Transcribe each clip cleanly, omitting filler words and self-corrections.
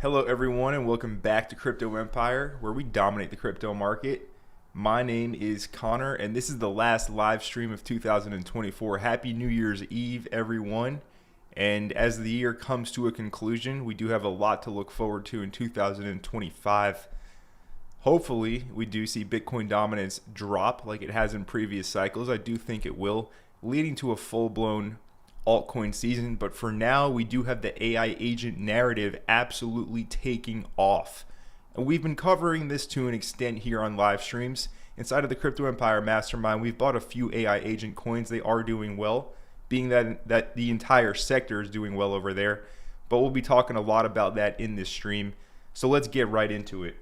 Hello everyone and welcome back to Crypto Empire, where we dominate the crypto market. My name is Connor and this is the last live stream of 2024. Happy New Year's Eve everyone. And as the year comes to a conclusion, we do have a lot to look forward to in 2025. Hopefully we do see Bitcoin dominance drop like it has in previous cycles. I do think it will, leading to a full-blown altcoin season, but for now we do have the AI agent narrative absolutely taking off, and we've been covering this to an extent here on live streams. Inside of the Crypto Empire Mastermind, we've bought a few AI agent coins. They are doing well, being that the entire sector is doing well over there, but we'll be talking a lot about that in this stream, so let's get right into it.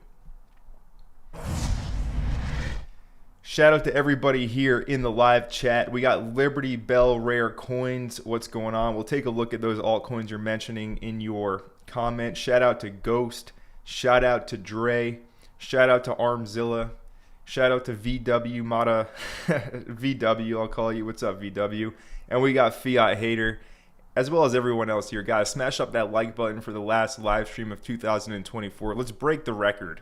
Shout out to everybody here in the live chat. We got Liberty Bell Rare Coins. What's going on? We'll take a look at those altcoins you're mentioning in your comments. Shout out to Ghost. Shout out to Dre. Shout out to Armzilla. Shout out to VW Mata. VW, I'll call you. What's up, VW? And we got Fiat Hater, as well as everyone else here. Guys, smash up that like button for the last live stream of 2024. Let's break the record.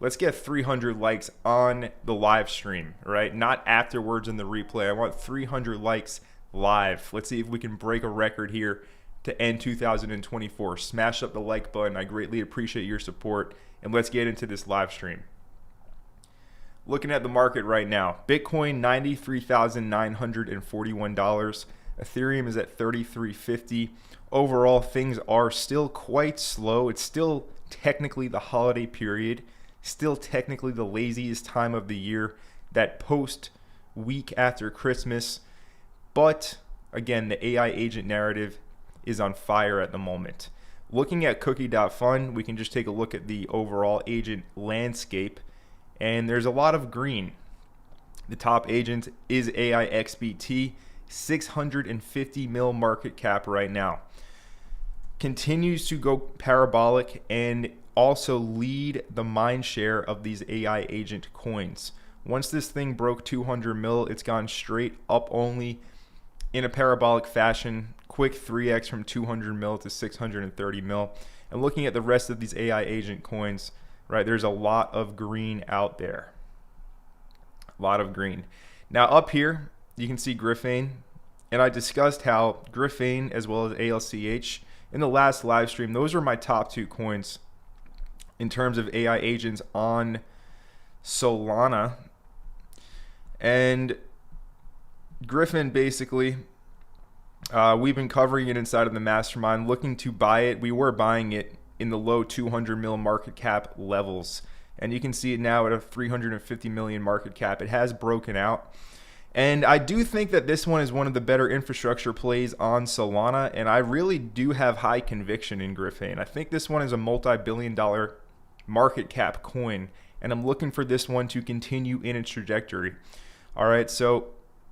Let's get 300 likes on the live stream, right? Not afterwards in the replay. I want 300 likes live. Let's see if we can break a record here to end 2024. Smash up the like button. I greatly appreciate your support. And let's get into this live stream. Looking at the market right now, Bitcoin $93,941. Ethereum is at $33.50. Overall, things are still quite slow. It's still technically the holiday period. Still technically the laziest time of the year, that post week after Christmas. But again, the AI agent narrative is on fire at the moment. Looking at cookie.fun, we can just take a look at the overall agent landscape, and there's a lot of green. The top agent is AIXBT, 650 mil market cap right now. Continues to go parabolic and also lead the mind share of these AI agent coins. Once this thing broke 200 mil, it's gone straight up only in a parabolic fashion. Quick 3x from 200 mil to 630 mil. And looking at the rest of these AI agent coins, right, there's a lot of green out there. A lot of green. Now up here, you can see Griffane. And I discussed how Griffane as well as ALCH in the last live stream, those are my top two coins in terms of AI agents on Solana. And Griffin, basically, we've been covering it inside of the Mastermind, looking to buy it. We were buying it in the low 200 mil market cap levels. And you can see it now at a 350 million market cap. It has broken out. And I do think that this one is one of the better infrastructure plays on Solana. And I really do have high conviction in Griffin. I think this one is a multi-billion-dollar market cap coin, and I'm looking for this one to continue in its trajectory. All right, so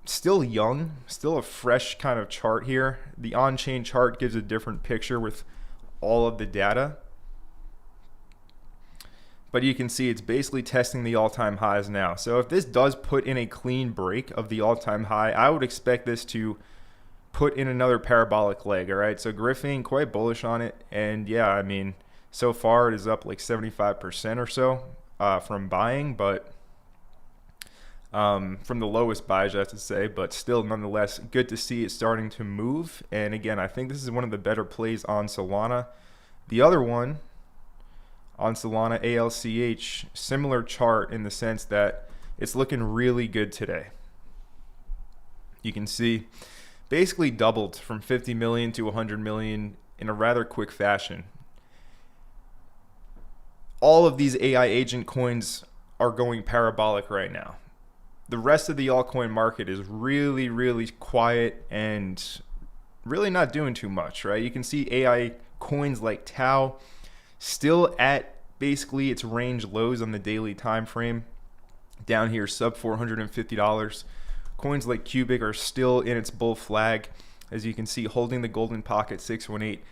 still young, still a fresh kind of chart here. The on-chain chart gives a different picture with all of the data, but you can see it's basically testing the all-time highs now. So if this does put in a clean break of the all-time high, I would expect this to put in another parabolic leg. All right, so Griffin, quite bullish on it, and yeah, I mean, so far it is up like 75% or so from buying, but from the lowest buys, I have to say, but still nonetheless good to see it starting to move. And again, I think this is one of the better plays on Solana. The other one on Solana, ALCH, similar chart in the sense that it's looking really good today. You can see basically doubled from 50 million to 100 million in a rather quick fashion. All of these AI agent coins are going parabolic right now. The rest of the altcoin market is really, really quiet and really not doing too much, right? You can see AI coins like Tau still at basically its range lows on the daily time frame. Down here, sub $450. Coins like Cubic are still in its bull flag, as you can see, holding the golden pocket 618.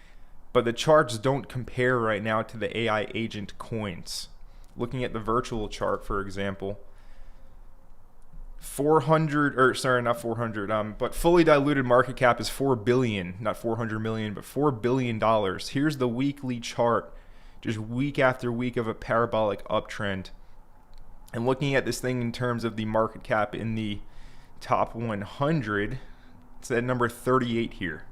But the charts don't compare right now to the AI agent coins. Looking at the virtual chart, for example, 400, or sorry, not 400, but fully diluted market cap is 4 billion, not 400 million, but $4 billion. Here's the weekly chart just week after week of a parabolic uptrend. And looking at this thing in terms of the market cap in the top 100, it's at number 38 here.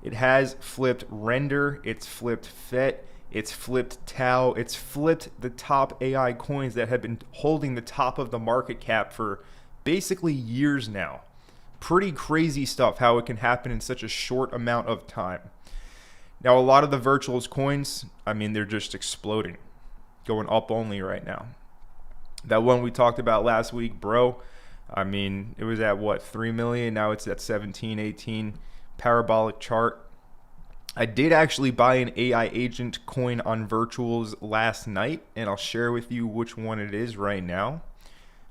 It has flipped Render, it's flipped FET, it's flipped Tau, it's flipped the top AI coins that have been holding the top of the market cap for basically years now. Pretty crazy stuff how it can happen in such a short amount of time. Now, a lot of the virtuals coins, I mean, they're just exploding, going up only right now. That one we talked about last week, bro, I mean, it was at what, 3 million? Now it's at 17, 18. Parabolic chart. I did actually buy an AI agent coin on virtuals last night, and I'll share with you which one it is right now.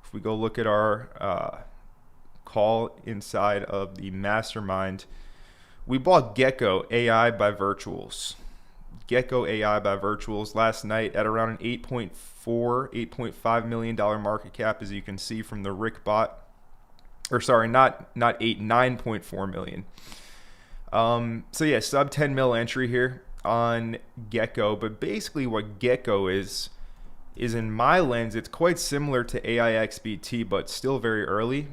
If we go look at our call inside of the Mastermind, we bought Gecko AI by virtuals. Gecko AI by virtuals last night at around an $8.5 million market cap, as you can see from the Rick bot. Or sorry, not 8, 9.4 million. So yeah, sub 10 mil entry here on Gecko. But basically what Gecko is in my lens, it's quite similar to AIXBT, but still very early.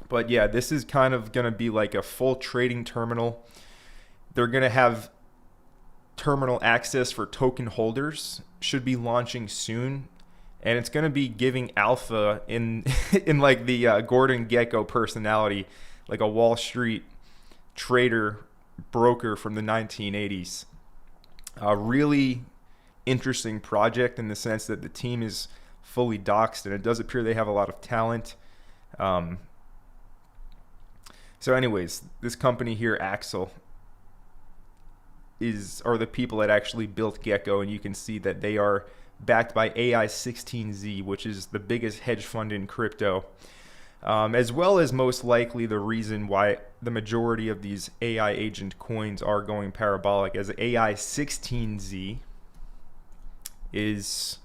But yeah, this is kind of going to be like a full trading terminal. They're going to have terminal access for token holders, should be launching soon. And it's going to be giving alpha in in like the Gordon Gekko personality, like a Wall Street trader broker from the 1980s. A really interesting project in the sense that the team is fully doxed, and it does appear they have a lot of talent. So anyways, this company here, Axel, are the people that actually built Gecko, and you can see that they are backed by AI16Z, which is the biggest hedge fund in crypto, as well as most likely the reason why the majority of these AI agent coins are going parabolic, as AI16Z is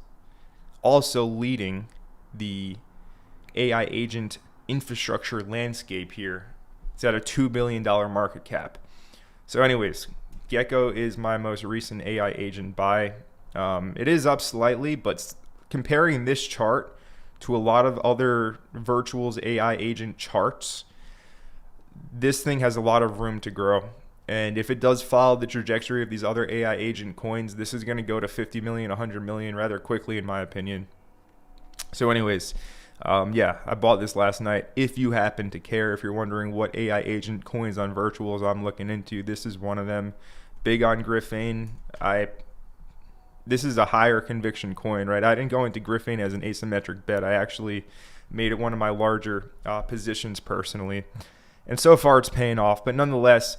also leading the AI agent infrastructure landscape here. It's at a $2 billion market cap. So anyways, Gecko is my most recent AI agent buy. It is up slightly, but comparing this chart to a lot of other virtuals AI agent charts, this thing has a lot of room to grow. And if it does follow the trajectory of these other AI agent coins, this is going to go to 50 million, 100 million rather quickly, in my opinion. So anyways, yeah, I bought this last night. If you happen to care, if you're wondering what AI agent coins on virtuals I'm looking into, this is one of them. Big on Griffin. This is a higher conviction coin, right? I didn't go into Griffin as an asymmetric bet. I actually made it one of my larger positions personally. And so far it's paying off. But nonetheless,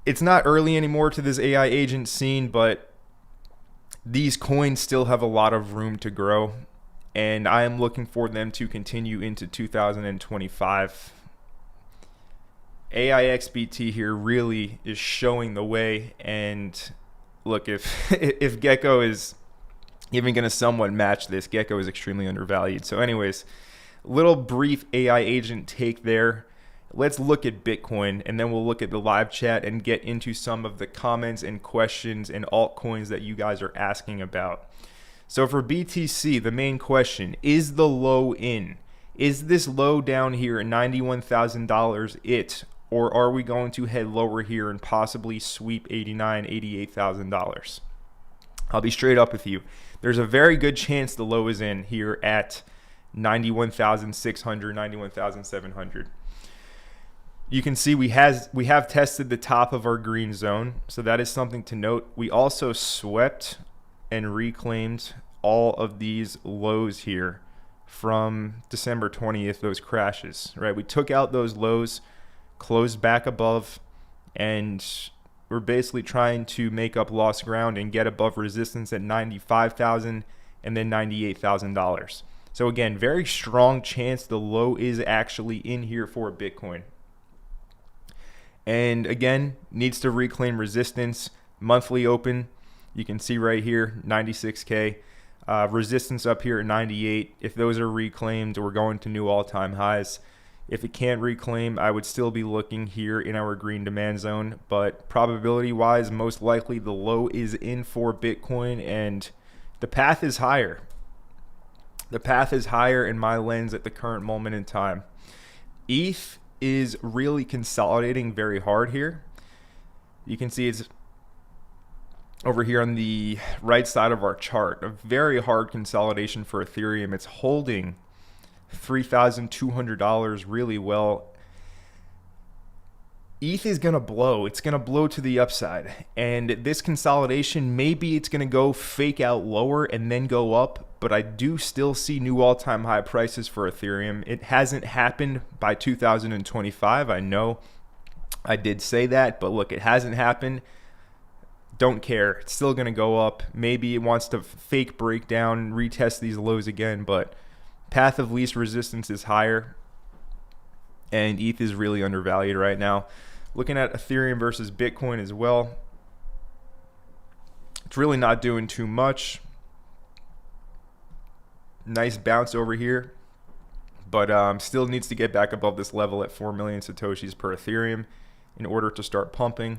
it's not early anymore to this AI agent scene, but these coins still have a lot of room to grow. And I am looking for them to continue into 2025. AIXBT here really is showing the way. And look, if Gecko is even going to somewhat match this, Gecko is extremely undervalued. So anyways, little brief AI agent take there. Let's look at Bitcoin, and then we'll look at the live chat and get into some of the comments and questions and altcoins that you guys are asking about. So for BTC, the main question, is the low in? Is this low down here at $91,000 it? Or are we going to head lower here and possibly sweep $89,000, $88,000? I'll be straight up with you. There's a very good chance the low is in here at 91,600, 91,700. You can see we have tested the top of our green zone, so that is something to note. We also swept and reclaimed all of these lows here from December 20th, those crashes, right? We took out those lows, closed back above, and we're basically trying to make up lost ground and get above resistance at $95,000 and then $98,000. So again, very strong chance the low is actually in here for Bitcoin. And again, needs to reclaim resistance. Monthly open, you can see right here, 96K. Resistance up here at 98. If those are reclaimed, we're going to new all-time highs. If it can't reclaim, I would still be looking here in our green demand zone, but probability wise, most likely the low is in for Bitcoin and the path is higher. The path is higher in my lens at the current moment in time. ETH is really consolidating very hard here. You can see it's over here on the right side of our chart, a very hard consolidation for Ethereum. It's holding $3,200 really well. ETH is going to blow. It's going to blow to the upside. And this consolidation, maybe it's going to go fake out lower and then go up. But I do still see new all-time high prices for Ethereum. It hasn't happened by 2025. I know I did say that, but look, it hasn't happened. Don't care. It's still going to go up. Maybe it wants to fake break down, retest these lows again, but path of least resistance is higher. And ETH is really undervalued right now. Looking at Ethereum versus Bitcoin as well, it's really not doing too much. Nice bounce over here, but still needs to get back above this level at 4 million Satoshis per Ethereum in order to start pumping.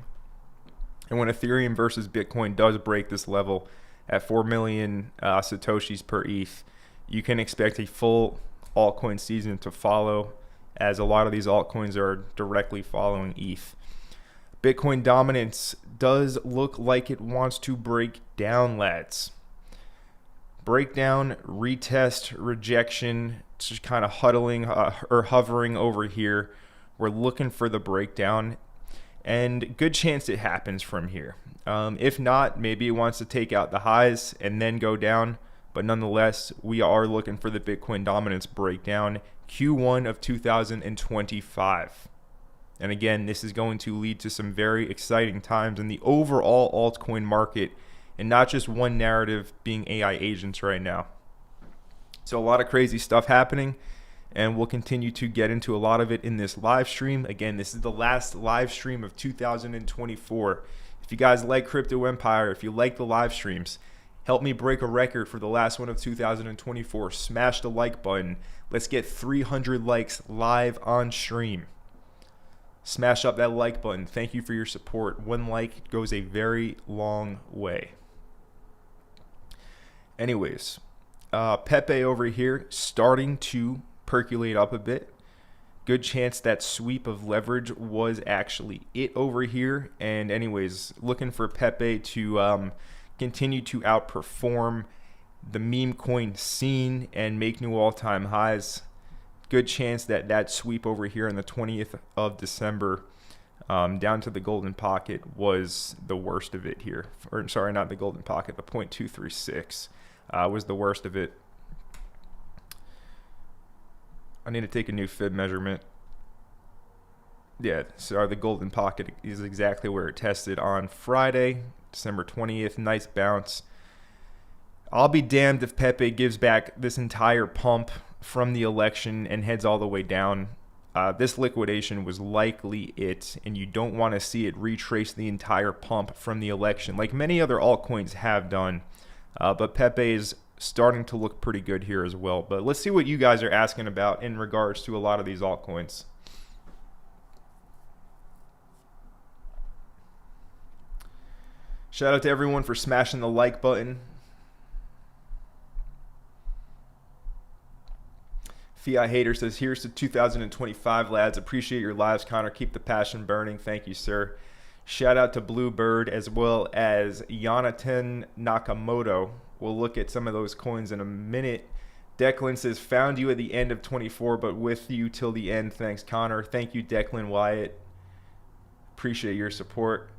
And when Ethereum versus Bitcoin does break this level at 4 million Satoshis per ETH, you can expect a full altcoin season to follow, as a lot of these altcoins are directly following ETH. Bitcoin dominance does look like it wants to break down, lads. Breakdown, retest, rejection, it's just kind of huddling or hovering over here. We're looking for the breakdown, and good chance it happens from here. If not, maybe it wants to take out the highs and then go down. But nonetheless, we are looking for the Bitcoin dominance breakdown Q1 of 2025. And again, this is going to lead to some very exciting times in the overall altcoin market, and not just one narrative being AI agents right now. So a lot of crazy stuff happening, and we'll continue to get into a lot of it in this live stream. Again, this is the last live stream of 2024. If you guys like Crypto Empire, if you like the live streams, help me break a record for the last one of 2024. Smash the like button. Let's get 300 likes live on stream. Smash up that like button. Thank you for your support. One like goes a very long way. Anyways, Pepe over here starting to percolate up a bit. Good chance that sweep of leverage was actually it over here. And anyways, looking for Pepe to continue to outperform the meme coin scene and make new all-time highs. Good chance that that sweep over here on the 20th of December down to the golden pocket was the worst of it here. Or sorry, not the golden pocket, the 0.236 was the worst of it. I need to take a new fib measurement. Yeah, so the golden pocket is exactly where it tested on Friday, December 20th. Nice bounce. I'll be damned if Pepe gives back this entire pump from the election and heads all the way down. This liquidation was likely it, and you don't want to see it retrace the entire pump from the election like many other altcoins have done. But Pepe is starting to look pretty good here as well. But let's see what you guys are asking about in regards to a lot of these altcoins. Shout out to everyone for smashing the like button. Fiat Hater says, here's to 2025, lads. Appreciate your lives, Connor. Keep the passion burning. Thank you, sir. Shout out to Bluebird as well as Jonathan Nakamoto. We'll look at some of those coins in a minute. Declan says, found you at the end of 24, but with you till the end. Thanks, Connor. Thank you, Declan Wyatt. Appreciate your support.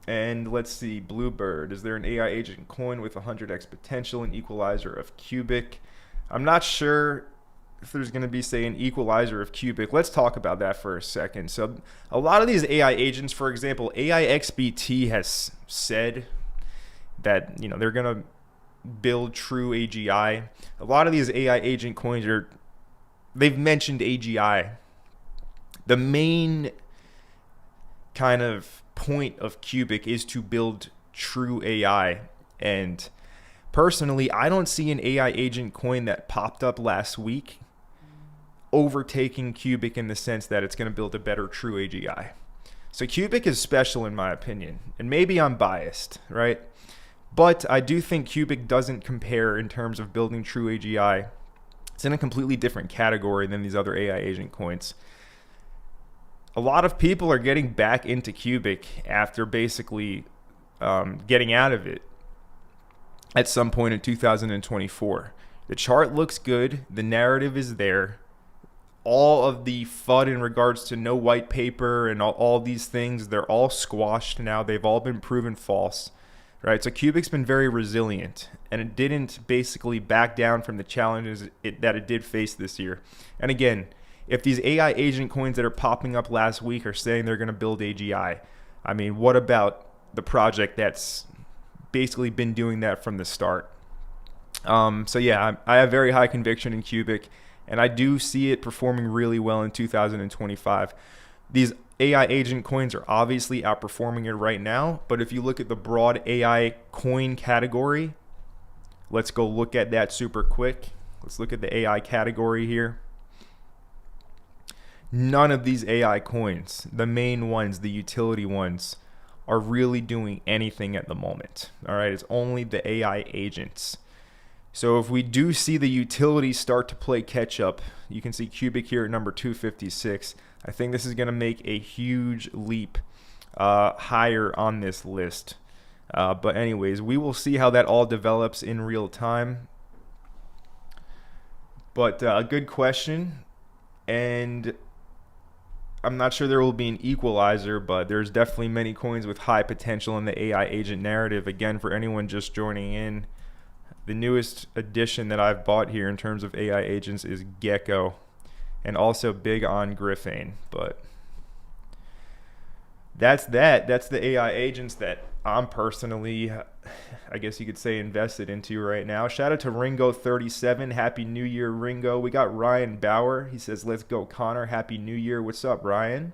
And let's see, Bluebird. Is there an AI agent coin with 100x potential, an equalizer of cubic? I'm not sure if there's going to be, say, an equalizer of cubic. Let's talk about that for a second. So a lot of these AI agents, for example, AIXBT has said that, you know, they're going to build true AGI. A lot of these AI agent coins they've mentioned AGI. The main kind of point of cubic is to build true AI. And personally, I don't see an AI agent coin that popped up last week overtaking Cubic in the sense that it's going to build a better true AGI. So Cubic is special in my opinion, and maybe I'm biased, right? But I do think Cubic doesn't compare in terms of building true AGI. It's in a completely different category than these other AI agent coins. A lot of people are getting back into Cubic after basically getting out of it at some point in 2024. The chart looks good. The narrative is there. All of the FUD in regards to no white paper and all these things, they're all squashed now. They've all been proven false, right? So Cubic's been very resilient, and it didn't basically back down from the challenges that it did face this year. And again, if these AI agent coins that are popping up last week are saying they're going to build AGI, I mean, what about the project that's basically been doing that from the start? So yeah, I have very high conviction in Cubic, and I do see it performing really well in 2025. These AI agent coins are obviously outperforming it right now, but if you look at the broad AI coin category, let's go look at that super quick. Let's look at the AI category here. None of these AI coins, the main ones, the utility ones, are really doing anything at the moment. All right, it's only the AI agents. So if we do see the utilities start to play catch up, you can see Cubic here at number 256. I think this is going to make a huge leap higher on this list. But anyways, we will see how that all develops in real time. But a good question. And I'm not sure there will be an equalizer, but there's definitely many coins with high potential in the AI agent narrative. Again, for anyone just joining in, the newest addition that I've bought here in terms of AI agents is Gecko, and also big on Griffin. But that's the AI agents that I'm personally, I guess you could say, invested into right now. Shout out to Ringo37. Happy New Year, Ringo. We got Ryan Bauer. He says, let's go, Connor. Happy New Year. What's up, Ryan?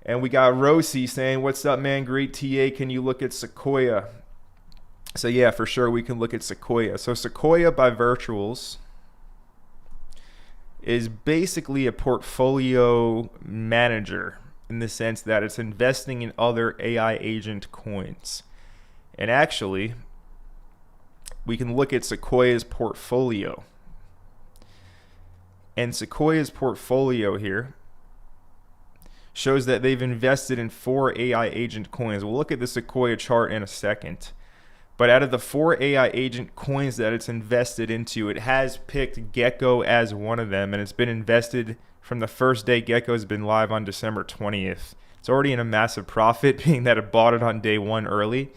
And we got Rosie saying, what's up, man? Great TA. Can you look at Sequoia? So yeah, for sure, we can look at Sequoia. So Sequoia by Virtuals is basically a portfolio manager in the sense that it's investing in other AI agent coins. And actually, we can look at Sequoia's portfolio. And Sequoia's portfolio here shows that they've invested in 4 AI agent coins. We'll look at the Sequoia chart in a second. But out of the 4 AI agent coins that it's invested into, it has picked Gecko as one of them, and it's been invested from the first day Gecko has been live on December 20th. It's already in a massive profit, being that it bought it on day 1 early.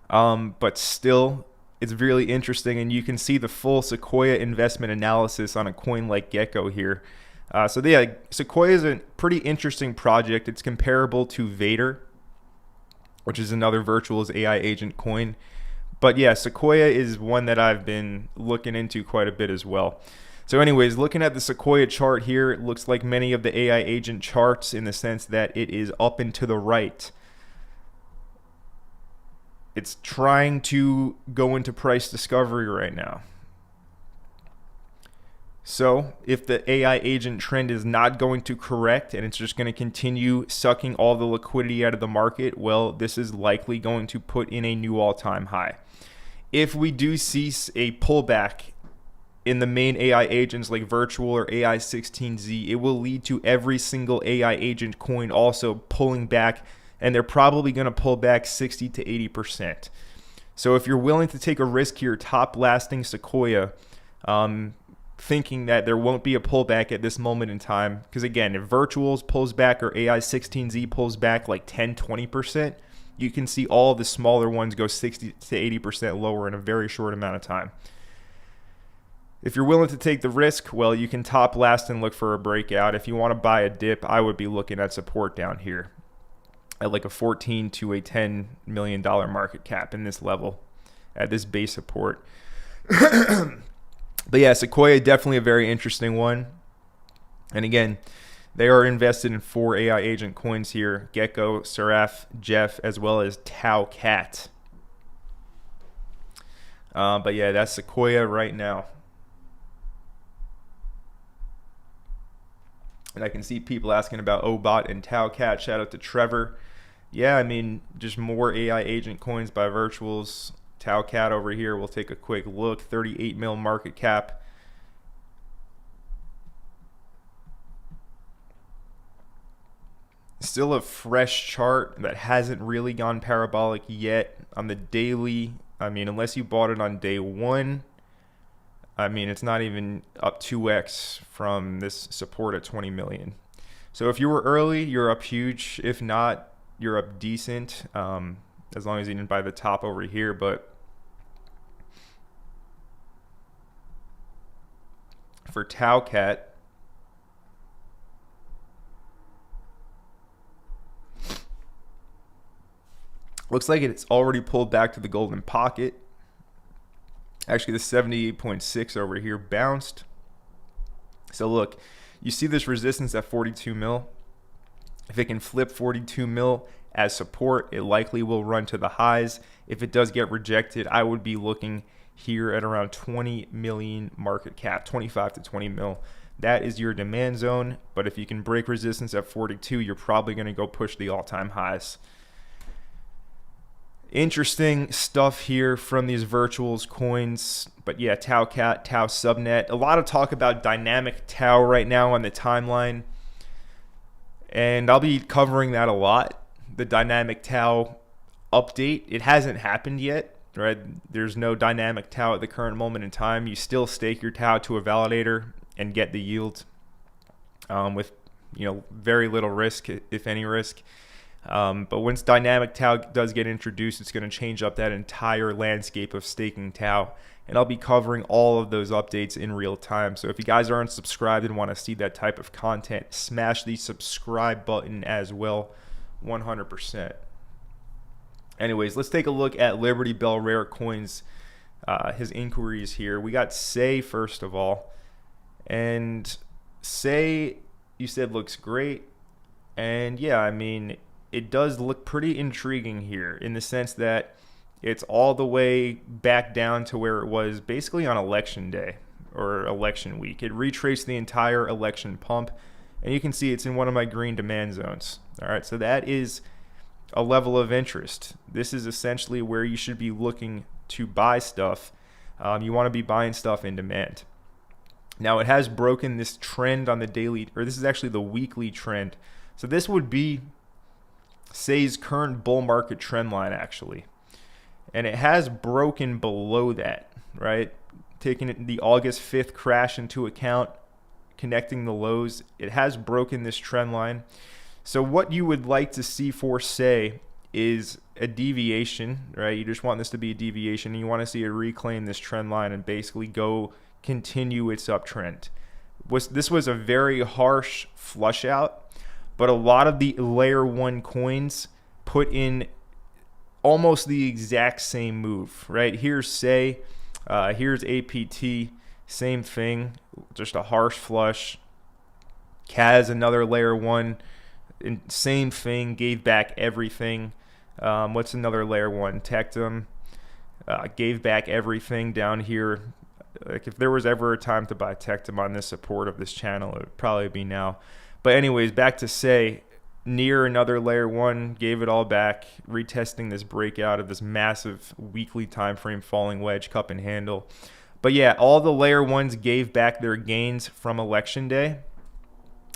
But still, it's really interesting, and you can see the full Sequoia investment analysis on a coin like Gecko here. So yeah, Sequoia is a pretty interesting project. It's comparable to Vader, which is another Virtuals AI agent coin. But yeah, Sequoia is one that I've been looking into quite a bit as well. So anyways, looking at the Sequoia chart here, it looks like many of the AI agent charts in the sense that it is up and to the right. It's trying to go into price discovery right now. So if the AI agent trend is not going to correct and it's just going to continue sucking all the liquidity out of the market, well, this is likely going to put in a new all-time high. If we do see a pullback in the main AI agents like Virtual or AI16Z, it will lead to every single AI agent coin also pulling back, and they're probably going to pull back 60 to 80%. So if you're willing to take a risk here, top lasting Sequoia, thinking that there won't be a pullback at this moment in time, because again, if Virtuals pulls back or AI16Z pulls back like 10-20%, you can see all the smaller ones go 60 to 80% lower in a very short amount of time. If you're willing to take the risk, well, you can top last and look for a breakout. If you want to buy a dip, I would be looking at support down here at like a 14 to a $10 million market cap in this level at this base support. But yeah, Sequoia, definitely a very interesting one. And again, they are invested in 4 AI agent coins here: Gecko, Seraph, Jeff, as well as Tau Cat. But yeah, that's Sequoia right now. And I can see people asking about OBOT and TauCat. Shout out to Trevor. Yeah, I mean, just more AI agent coins by virtuals. TauCat over here, we'll take a quick look. 38 mil market cap. Still a fresh chart that hasn't really gone parabolic yet. On the daily, I mean, unless you bought it on day one, I mean, it's not even up 2x from this support at 20 million. So if you were early, you're up huge. If not, you're up decent, as long as you didn't buy the top over here. But for TauCat, looks like it's already pulled back to the golden pocket. Actually, the 78.6 over here bounced. So look, you see this resistance at 42 mil. If it can flip 42 mil as support, it likely will run to the highs. If it does get rejected, I would be looking here at around 20 million market cap, 25 to 20 mil. That is your demand zone. But if you can break resistance at 42, you're probably going to go push the all-time highs. Interesting stuff here from these virtuals coins. But yeah, TauCat, Tau subnet. A lot of talk about dynamic Tau right now on the timeline. And I'll be covering that a lot. The dynamic Tau update. It hasn't happened yet, right? There's no dynamic Tau at the current moment in time. You still stake your Tau to a validator and get the yield with, very little risk, if any risk. But once dynamic Tau does get introduced, it's going to change up that entire landscape of staking Tau. And I'll be covering all of those updates in real time. So if you guys aren't subscribed and want to see that type of content, smash the subscribe button as well, 100%. Anyways, let's take a look at Liberty Bell Rare Coins, his inquiries here. We got Say first of all. And Say, you said looks great. And yeah, I mean, it does look pretty intriguing here in the sense that it's all the way back down to where it was basically on election day or election week. It retraced the entire election pump, and you can see it's in one of my green demand zones. All right, so that is a level of interest. This is essentially where you should be looking to buy stuff. You want to be buying stuff in demand. Now, it has broken this trend on the daily, or this is actually the weekly trend. So this would be Say's current bull market trend line, actually. And it has broken below that, right? Taking the August 5th crash into account, connecting the lows, it has broken this trend line. So what you would like to see for Say is a deviation, right? You just want this to be a deviation, and you want to see it reclaim this trend line and basically go continue its uptrend. This was a very harsh flush out, but a lot of the layer 1 coins put in almost the exact same move, right? Here's Say, here's APT, same thing, just a harsh flush. Kaz, another layer 1, same thing, gave back everything. What's another layer 1? Tectum, gave back everything down here. Like, if there was ever a time to buy Tectum on this support of this channel, it would probably be now. But anyways, back to Say, near another layer 1, gave it all back, retesting this breakout of this massive weekly time frame falling wedge, cup and handle. But yeah, all the layer 1s gave back their gains from election day.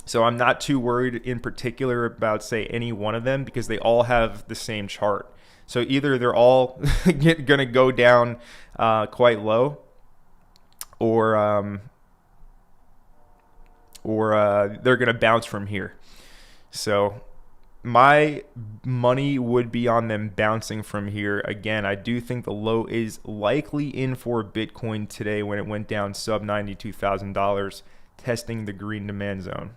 So I'm not too worried in particular about, say, any one of them, because they all have the same chart. So either they're all going to go down quite low, or they're going to bounce from here. So my money would be on them bouncing from here. Again, I do think the low is likely in for Bitcoin today when it went down sub $92,000, testing the green demand zone.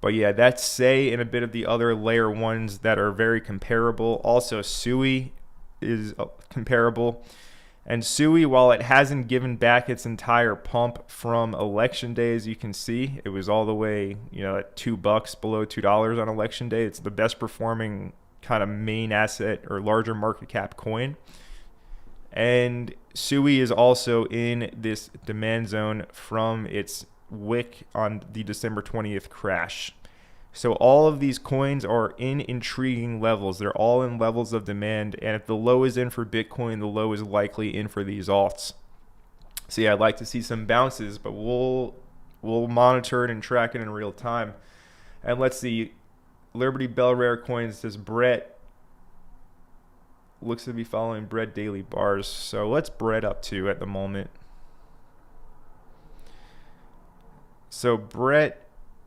But yeah, that's Say and a bit of the other layer 1s that are very comparable. Also, Sui is comparable. And Sui, while it hasn't given back its entire pump from election day, as you can see, it was all the way, at $2, below $2 on election day. It's the best performing kind of main asset or larger market cap coin. And Sui is also in this demand zone from its wick on the December 20th crash. So all of these coins are in intriguing levels. They're all in levels of demand. And if the low is in for Bitcoin, the low is likely in for these alts. So yeah, I'd like to see some bounces, but we'll monitor it and track it in real time. And let's see, Liberty Bell Rare Coins says Brett looks to be following Brett daily bars. So what's Brett up to at the moment? So Brett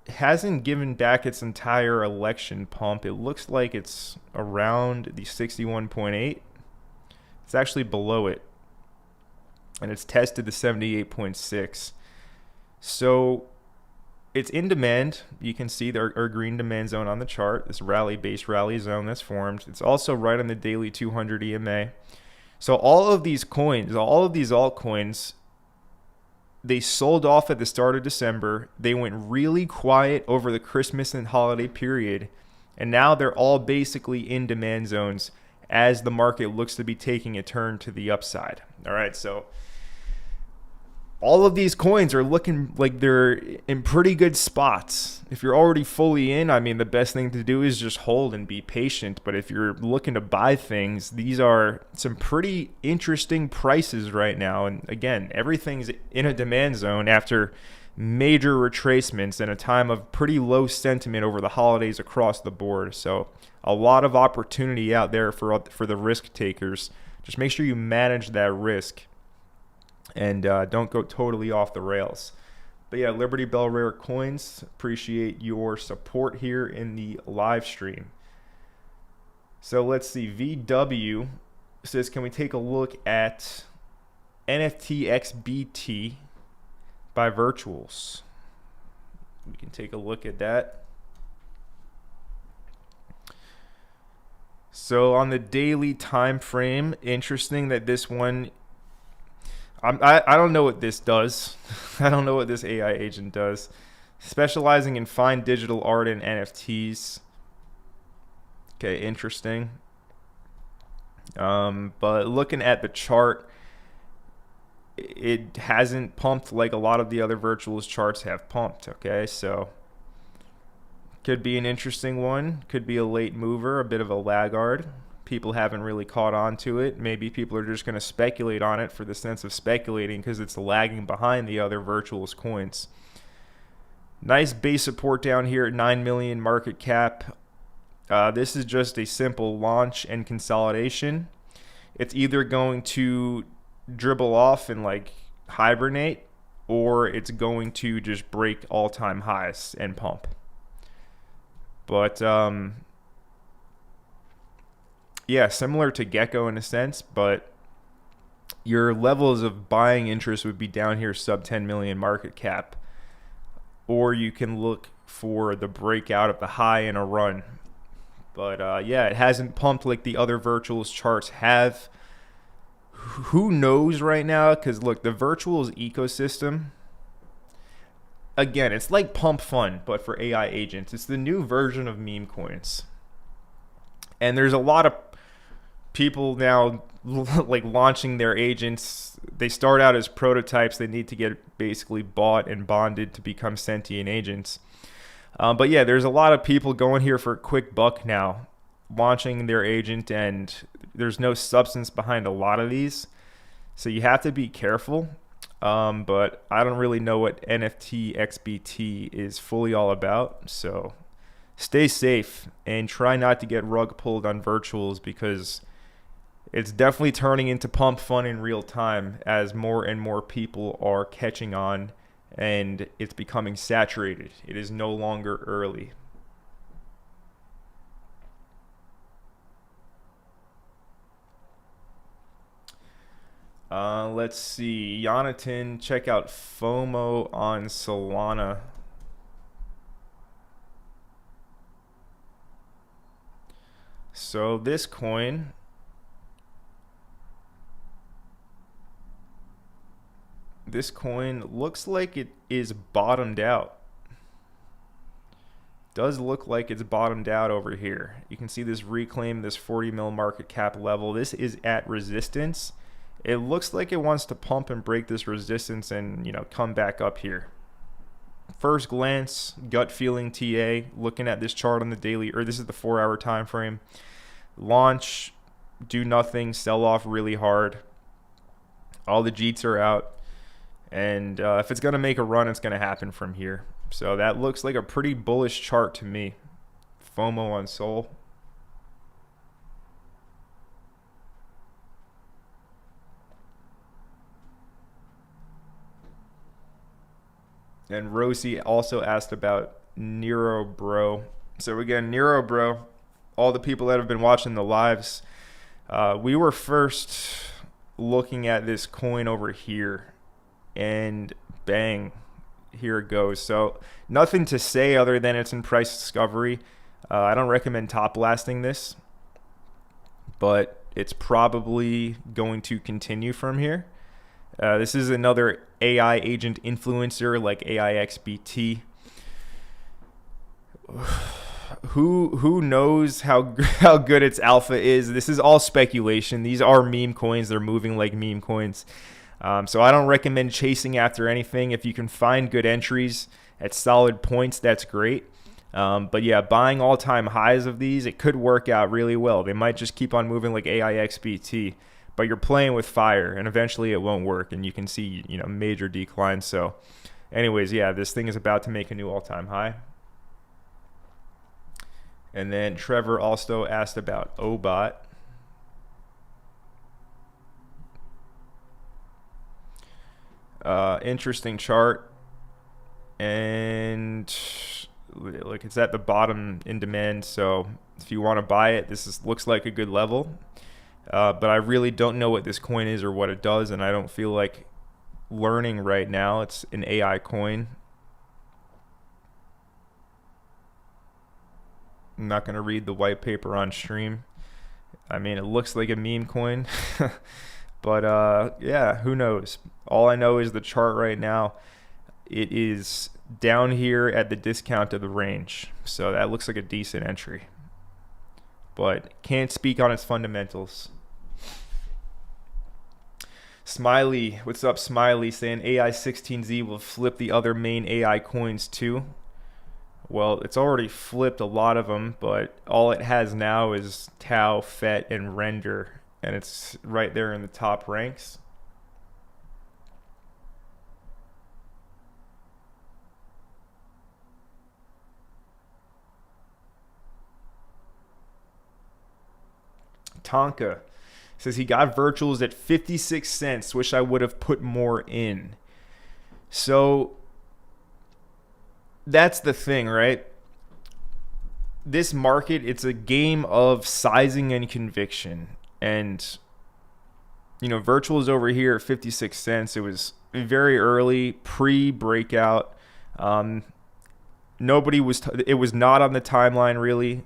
hasn't given back its entire election pump. It looks like it's around the 61.8. It's actually below it, and it's tested the 78.6. So it's in demand. You can see our green demand zone on the chart, this rally-based rally zone that's formed. It's also right on the daily 200 EMA. So all of these coins, all of these altcoins, they sold off at the start of December. They went really quiet over the Christmas and holiday period. And now they're all basically in demand zones as the market looks to be taking a turn to the upside. All right, so all of these coins are looking like they're in pretty good spots. If you're already fully in, I mean, the best thing to do is just hold and be patient. But if you're looking to buy things, these are some pretty interesting prices right now. And again, everything's in a demand zone after major retracements and a time of pretty low sentiment over the holidays across the board. So a lot of opportunity out there for the risk takers. Just make sure you manage that risk and don't go totally off the rails. But yeah, Liberty Bell Rare Coins, appreciate your support here in the live stream. So let's see, VW says, can we take a look at NFT XBT by Virtuals? We can take a look at that. So on the daily time frame, interesting that this one, I don't know what this does. I don't know what this AI agent does. Specializing in fine digital art and NFTs. Okay, interesting. But looking at the chart, it hasn't pumped like a lot of the other Virtuals charts have pumped. Okay, so could be an interesting one. Could be a late mover, a bit of a laggard. People haven't really caught on to it. Maybe people are just going to speculate on it for the sense of speculating because it's lagging behind the other Virtuals coins. Nice base support down here at 9 million market cap. This is just a simple launch and consolidation. It's either going to dribble off and like hibernate, or it's going to just break all-time highs and pump. But yeah, similar to Gecko in a sense, but your levels of buying interest would be down here sub 10 million market cap. Or you can look for the breakout of the high in a run. But yeah, it hasn't pumped like the other Virtuals charts have. Who knows right now? Because look, the Virtuals ecosystem, again, it's like Pump Fun, but for AI agents. It's the new version of meme coins. And there's a lot of people now like launching their agents. They start out as prototypes. They need to get basically bought and bonded to become sentient agents. But yeah, there's a lot of people going here for a quick buck now, launching their agent, and there's no substance behind a lot of these. So you have to be careful. But I don't really know what NFT XBT is fully all about. So stay safe and try not to get rug pulled on Virtuals, because it's definitely turning into Pump Fun in real time as more and more people are catching on, and it's becoming saturated. It is no longer early. Let's see. Jonathan, check out FOMO on Solana. So this coin, looks like it is bottomed out. Does look like it's bottomed out over here. You can see this reclaim, this 40 mil market cap level. This is at resistance. It looks like it wants to pump and break this resistance and, you know, come back up here. first glance, gut feeling TA, looking at this chart on the daily, or this is the 4-hour time frame. Launch, do nothing, sell off really hard. All the Jeets are out. And if it's going to make a run, it's going to happen from here. So that looks like a pretty bullish chart to me. FOMO on Sol. And Rosie also asked about Nero Bro. So again, Nero Bro, all the people that have been watching the lives, we were first looking at this coin over here, and bang, here it goes. So nothing to say other than it's in price discovery. I don't recommend top blasting this, but it's probably going to continue from here. This is another AI agent influencer like AIXBT. Who knows how good its alpha is? This is all speculation. These are meme coins. They're moving like meme coins. So I don't recommend chasing after anything. If you can find good entries at solid points, that's great. But yeah, buying all-time highs of these, it could work out really well. They might just keep on moving like AIXBT, but you're playing with fire, and eventually it won't work, and you can see, major declines. So anyways, yeah, this thing is about to make a new all-time high. And then Trevor also asked about OBOT. Interesting chart, and look, it's at the bottom in demand, so if you want to buy it, looks like a good level, but I really don't know what this coin is or what it does, and I don't feel like learning right now. It's an AI coin. I'm not going to read the white paper on stream. I mean, it looks like a meme coin. But yeah, who knows? All I know is the chart right now, it is down here at the discount of the range. So that looks like a decent entry. But can't speak on its fundamentals. Smiley, what's up, Smiley? Saying AI16Z will flip the other main AI coins too. Well, it's already flipped a lot of them, but all it has now is Tau, FET, and Render. And it's right there in the top ranks. Tonka says he got virtuals at 56 cents. Wish I would have put more in. So that's the thing, right? This market, it's a game of sizing and conviction. And, virtuals over here at 56 cents. It was very early, pre-breakout. It was not on the timeline, really.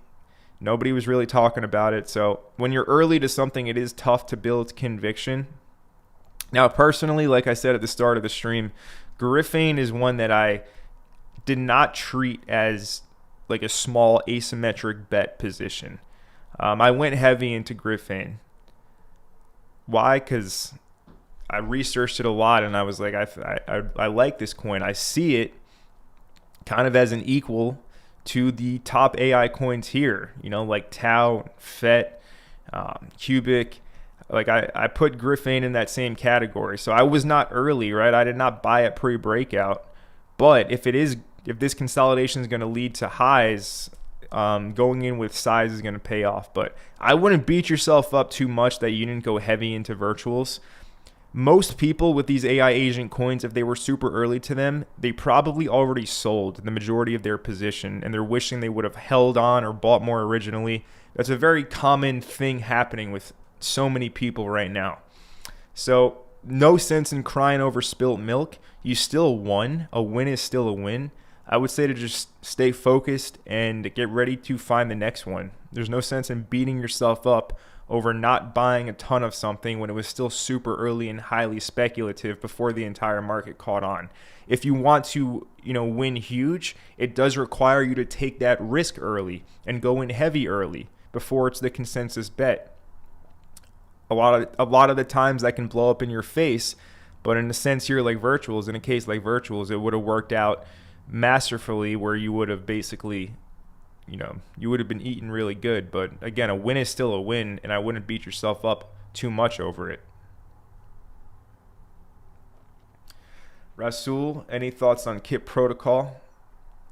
Nobody was really talking about it. So when you're early to something, it is tough to build conviction. Now, personally, like I said at the start of the stream, Griffin is one that I did not treat as like a small asymmetric bet position. I went heavy into Griffin. Why? Because I researched it a lot, and I was like, I like this coin. I see it kind of as an equal to the top AI coins here, like Tau, FET, Cubic. Like I put Griffin in that same category. So I was not early, right? I did not buy it pre-breakout. But if this consolidation is going to lead to highs, going in with size is going to pay off. But I wouldn't beat yourself up too much that you didn't go heavy into virtuals. Most people with these AI agent coins, if they were super early to them, they probably already sold the majority of their position, and they're wishing they would have held on or bought more originally. That's a very common thing happening with so many people right now. So no sense in crying over spilt milk. You still won. A win is still a win. I would say to just stay focused and get ready to find the next one. There's no sense in beating yourself up over not buying a ton of something when it was still super early and highly speculative before the entire market caught on. If you want to, win huge, it does require you to take that risk early and go in heavy early before it's the consensus bet. A lot of the times that can blow up in your face, but in a sense here like virtuals, in a case like virtuals, it would have worked out masterfully where you would have basically, you would have been eaten really good. But again, a win is still a win, and I wouldn't beat yourself up too much over it. Rasul, any thoughts on KIP protocol?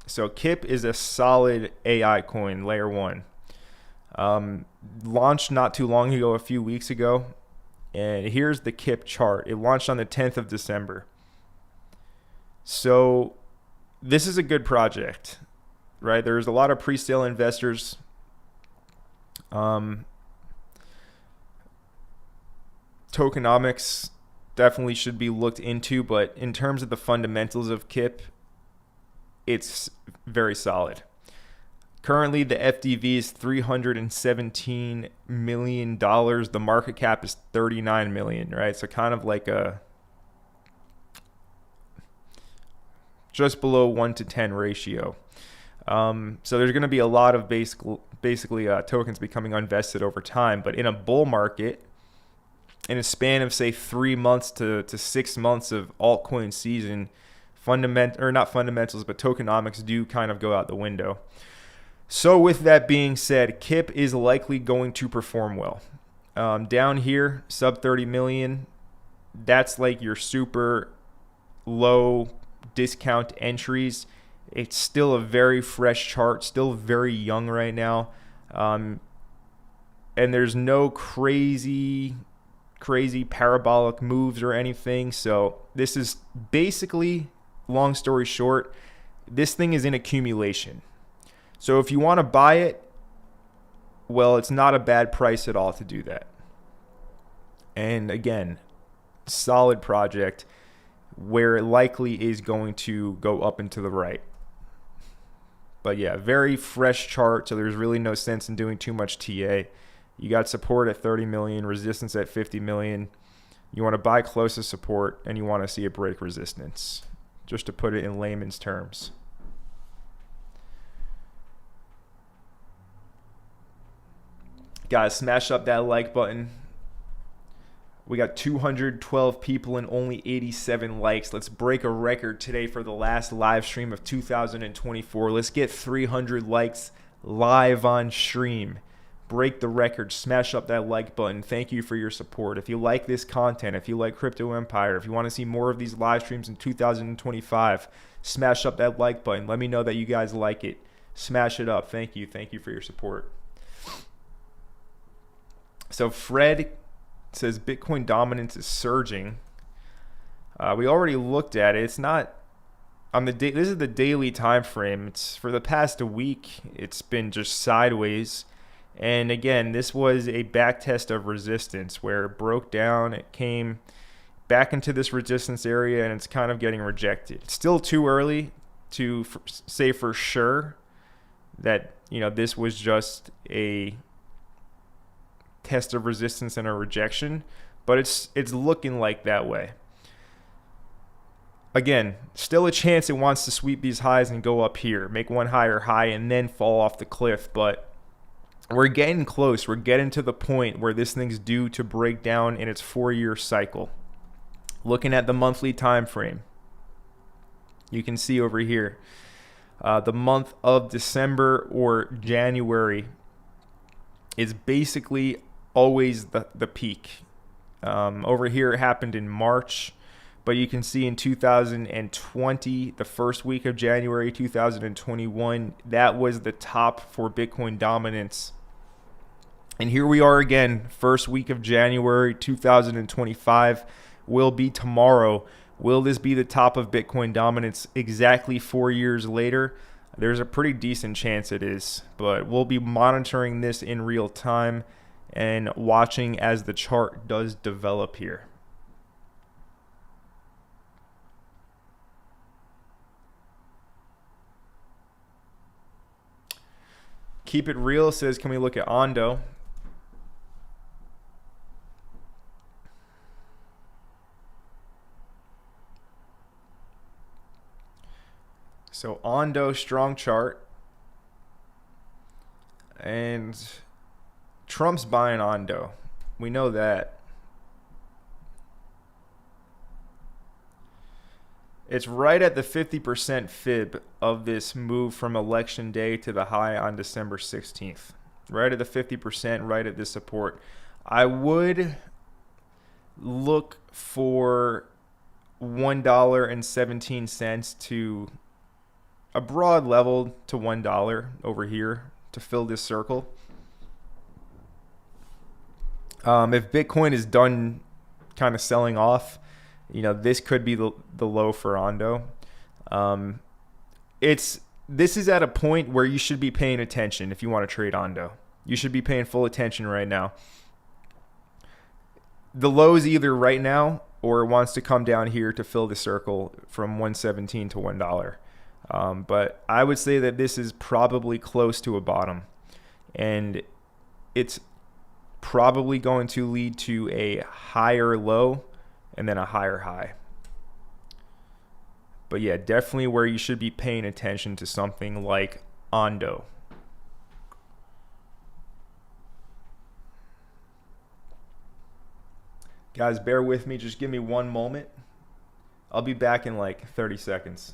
So KIP is a solid AI coin, layer 1. Launched not too long ago, a few weeks ago. And here's the KIP chart. It launched on the 10th of December. So this is a good project, right? There's a lot of pre-sale investors. Tokenomics definitely should be looked into, but in terms of the fundamentals of KIP, it's very solid. Currently, the FDV is $317 million. The market cap is $39 million, right? So kind of like a just below 1 to 10 ratio. So there's going to be a lot of basically tokens becoming unvested over time. But in a bull market, in a span of say 3 months to 6 months of altcoin season, not fundamentals, but tokenomics do kind of go out the window. So with that being said, KIP is likely going to perform well. Down here, sub 30 million, that's like your super low discount entries. It's still a very fresh chart, still very young right now. And there's no crazy parabolic moves or anything. So this is basically, long story short, this thing is in accumulation. So if you want to buy it, well, it's not a bad price at all to do that. And again, solid project where it likely is going to go up and to the right. But yeah, very fresh chart, so there's really no sense in doing too much TA. You got support at 30 million, resistance at 50 million. You want to buy close to support, and you want to see it break resistance, just to put it in layman's terms. Guys, smash up that like button. We got 212 people and only 87 likes. Let's break a record today for the last live stream of 2024. Let's get 300 likes live on stream. Break the record. Smash up that like button. Thank you for your support. If you like this content, if you like Crypto Empire, if you want to see more of these live streams in 2025, smash up that like button. Let me know that you guys like it. Smash it up. Thank you. Thank you for your support. So Fred says Bitcoin dominance is surging. We already looked at it. It's not on the day. This is the daily time frame. It's for the past a week. It's been just sideways. And again, this was a back test of resistance where it broke down. It came back into this resistance area, and it's kind of getting rejected. It's still too early to say for sure that this was just a test of resistance and a rejection, but it's looking like that way. Again, still a chance it wants to sweep these highs and go up here, make one higher high and then fall off the cliff, but we're getting close. We're getting to the point where this thing's due to break down in its 4-year cycle. Looking at the monthly time frame, you can see over here the month of December or January is basically always the peak. Over here it happened in March, but you can see in 2020, the first week of January 2021, that was the top for Bitcoin dominance. And here we are again, first week of January 2025 will be tomorrow. Will this be the top of Bitcoin dominance exactly 4 years later? There's a pretty decent chance it is, but we'll be monitoring this in real time and watching as the chart does develop here. Keep It Real says, can we look at Ondo? So Ondo, strong chart. And Trump's buying Ondo. We know that. It's right at the 50% fib of this move from election day to the high on December 16th. Right at the 50%, right at this support. I would look for $1.17 to a broad level to $1 over here to fill this circle. If Bitcoin is done kind of selling off, this could be the low for Ondo. This is at a point where you should be paying attention if you want to trade Ondo. You should be paying full attention right now. The low is either right now or it wants to come down here to fill the circle from 117 to $1. But I would say that this is probably close to a bottom, and it's probably going to lead to a higher low and then a higher high. But yeah, definitely where you should be paying attention to something like Ondo. Guys, bear with me. Just give me one moment. I'll be back in like 30 seconds.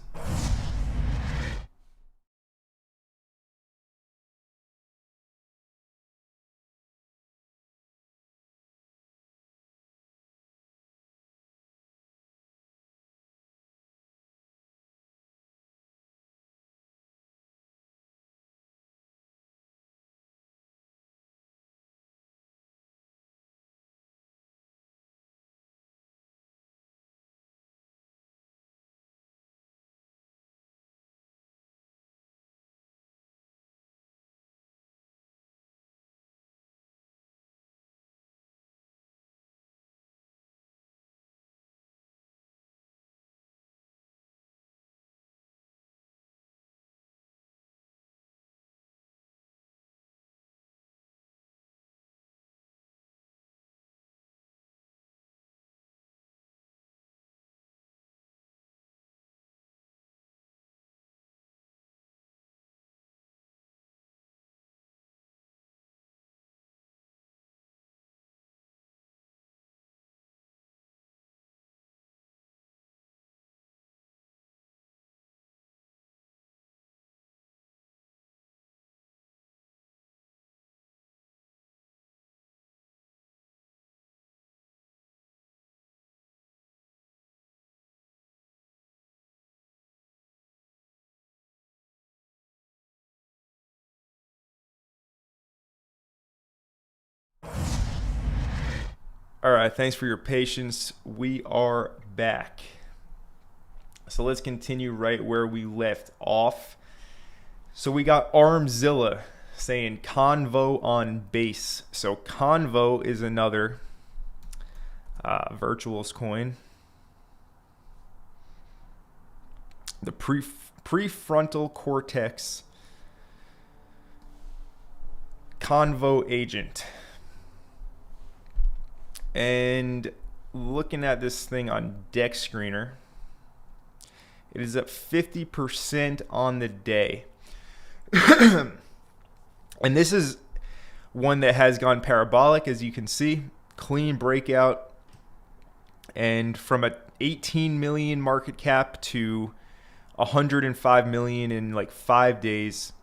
All right, thanks for your patience. We are back. So let's continue right where we left off. So we got Armzilla saying Convo on base. So Convo is another virtuals coin. The prefrontal cortex Convo agent. And looking at this thing on Dex Screener, it is up 50% on the day. And this is one that has gone parabolic, as you can see. Clean breakout. And from a 18 million market cap to 105 million in like 5 days.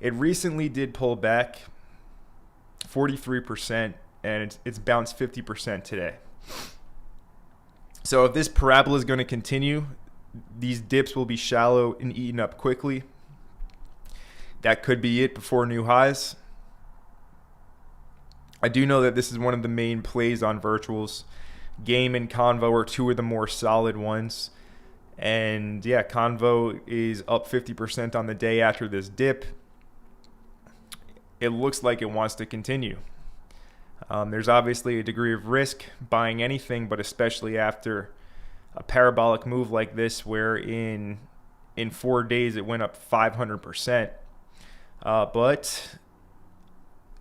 It recently did pull back 43%. And it's bounced 50% today. So if this parabola is going to continue, these dips will be shallow and eaten up quickly. That could be it before new highs. I do know that this is one of the main plays on virtuals. Game and Convo are two of the more solid ones. And yeah, Convo is up 50% on the day after this dip. It looks like it wants to continue. There's obviously a degree of risk buying anything, but especially after a parabolic move like this, where in 4 days it went up 500%. But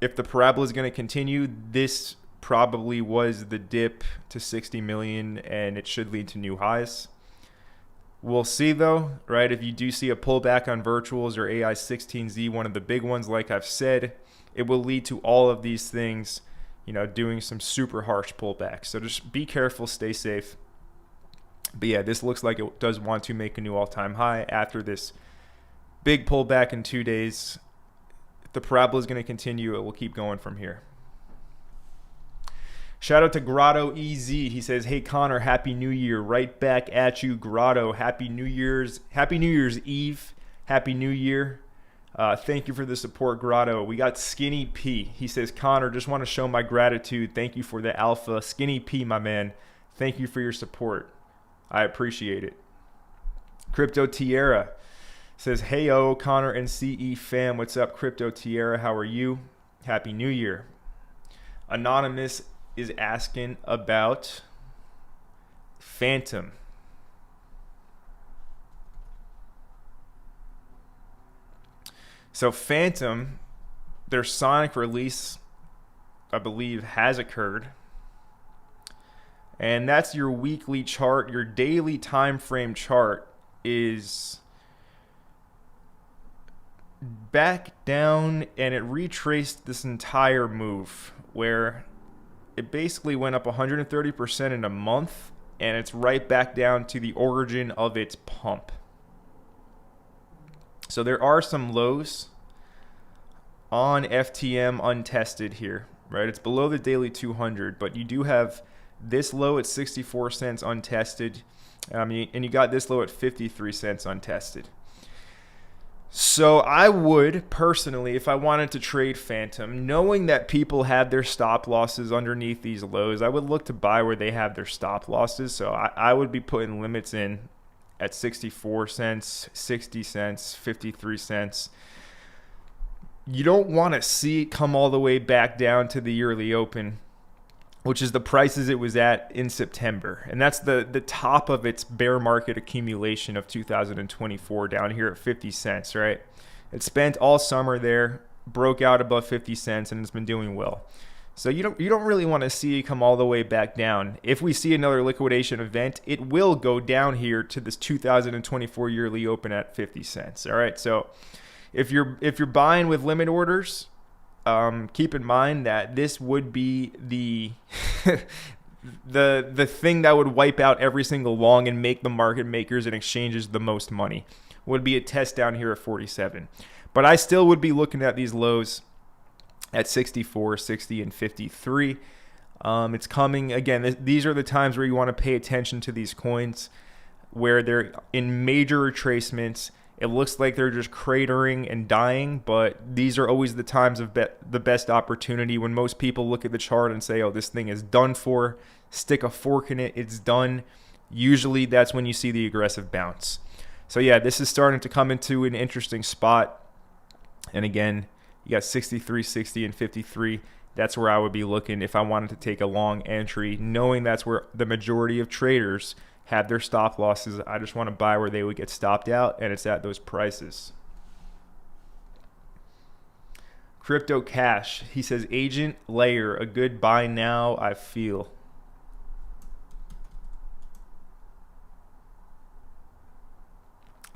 if the parabola is going to continue, this probably was the dip to 60 million, and it should lead to new highs. We'll see though, right? If you do see a pullback on virtuals or AI16Z, one of the big ones, like I've said, it will lead to all of these things, doing some super harsh pullbacks. So just be careful, stay safe. But yeah, this looks like it does want to make a new all-time high after this big pullback in 2 days. If the parabola is going to continue, it will keep going from here. Shout out to Grotto EZ. He says, "Hey Connor, Happy New Year. Right back at you, Grotto. Happy New Year's Eve. Happy New Year. Thank you for the support, Grotto." We got Skinny P. He says, "Connor, just want to show my gratitude. Thank you for the alpha." Skinny P, my man. Thank you for your support. I appreciate it. Crypto Tierra says, "Heyo, Connor and CE fam. What's up, Crypto Tierra? How are you? Happy New Year." Anonymous is asking about Phantom. So Phantom, their Sonic release, I believe, has occurred. And that's your weekly chart. Your daily time frame chart is back down, and it retraced this entire move where it basically went up 130% in a month, and it's right back down to the origin of its pump. So there are some lows on FTM untested here, right? It's below the daily 200, but you do have this low at 64 cents untested, and you got this low at 53 cents untested. So I would personally, if I wanted to trade Phantom, knowing that people have their stop losses underneath these lows, I would look to buy where they have their stop losses. So I would be putting limits in at 64 cents, 60 cents, 53 cents. You don't want to see it come all the way back down to the yearly open, which is the prices it was at in September. And that's the top of its bear market accumulation of 2024 down here at 50 cents, right? It spent all summer there, broke out above 50 cents, and it's been doing well. So you don't really want to see it come all the way back down. If we see another liquidation event, it will go down here to this 2024 yearly open at 50 cents, all right? So if you're buying with limit orders, keep in mind that this would be the the thing that would wipe out every single long and make the market makers and exchanges the most money. Would be a test down here at 47. But I still would be looking at these lows at 64, 60, and 53. It's coming. Again, these are the times where you want to pay attention to these coins where they're in major retracements. It looks like they're just cratering and dying, but these are always the times of the best opportunity when most people look at the chart and say, oh, this thing is done for, stick a fork in it, it's done. Usually that's when you see the aggressive bounce. So yeah, this is starting to come into an interesting spot. And again, you got 63, 60, and 53. That's where I would be looking if I wanted to take a long entry, knowing that's where the majority of traders have their stop losses. I just want to buy where they would get stopped out, and it's at those prices. Crypto Cash, he says, Agent Layer, a good buy now, I feel.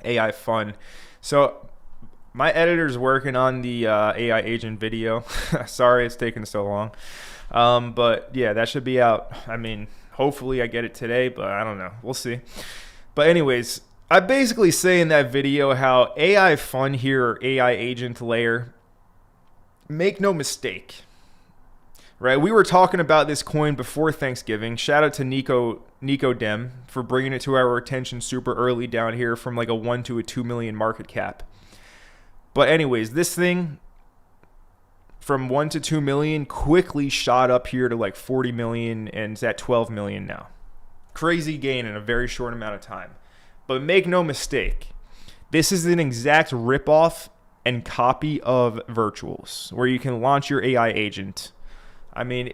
AI fun. So my editor's working on the AI agent video. Sorry it's taking so long. But yeah, that should be out. I mean, hopefully I get it today, but I don't know. We'll see. But anyways, I basically say in that video how AI fun here, or AI agent layer, make no mistake, right? We were talking about this coin before Thanksgiving. Shout out to Nico Dem for bringing it to our attention super early down here from like a 1 to a 2 million market cap. But anyways, this thing from 1 to 2 million quickly shot up here to like 40 million, and it's at 12 million now. Crazy gain in a very short amount of time. But make no mistake, this is an exact ripoff and copy of Virtuals, where you can launch your AI agent. I mean,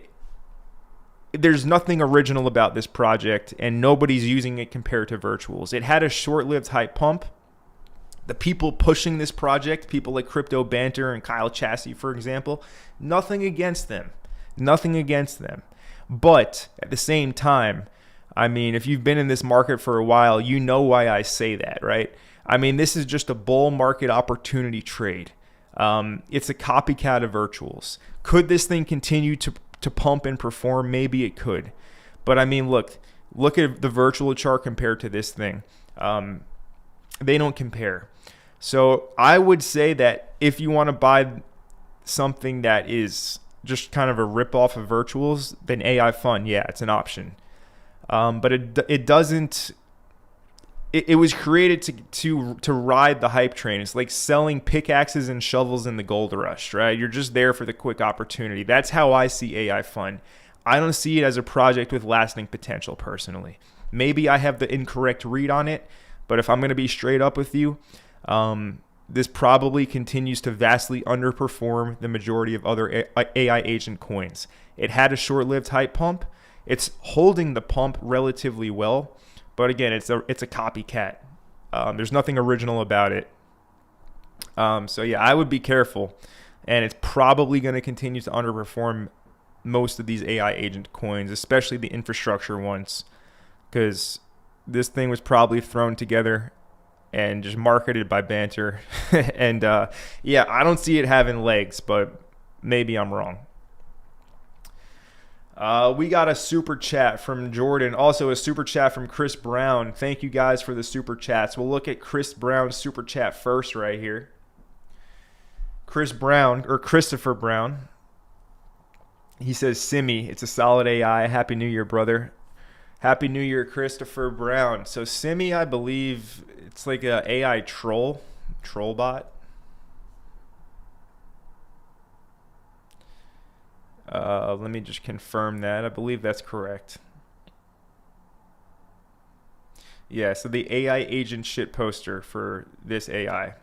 there's nothing original about this project, and nobody's using it compared to Virtuals. It had a short-lived hype pump. The people pushing this project, people like Crypto Banter and Kyle Chassie, for example, nothing against them. Nothing against them. But at the same time, I mean, if you've been in this market for a while, you know why I say that, right? I mean, this is just a bull market opportunity trade. It's a copycat of Virtuals. Could this thing continue to pump and perform? Maybe it could. But I mean, look, Look at the virtual chart compared to this thing. They don't compare. So I would say that if you want to buy something that is just kind of a ripoff of virtuals, then AI Fund, yeah, it's an option. But it doesn't. It was created to ride the hype train. It's like selling pickaxes and shovels in the gold rush, right? You're just there for the quick opportunity. That's how I see AI Fund. I don't see it as a project with lasting potential personally. Maybe I have the incorrect read on it, but if I'm going to be straight up with you, this probably continues to vastly underperform the majority of other AI agent coins. It had a short-lived hype pump. It's holding the pump relatively well, but again, it's a copycat. There's nothing original about it. So yeah, I would be careful, and it's probably going to continue to underperform most of these AI agent coins, especially the infrastructure ones, because this thing was probably thrown together and just marketed by Banter. And yeah, I don't see it having legs, but maybe I'm wrong. We got a super chat from Jordan, also a super chat from Chris Brown. Thank you guys for the super chats. We'll look at Chris Brown's super chat first right here. Chris Brown, or Christopher Brown, he says, Simi, it's a solid AI. Happy New Year, brother. Happy New Year, Christopher Brown. So Simi, I believe it's like a AI troll bot. Let me just confirm that. I believe that's correct. Yeah, so the AI agent shit poster for this AI.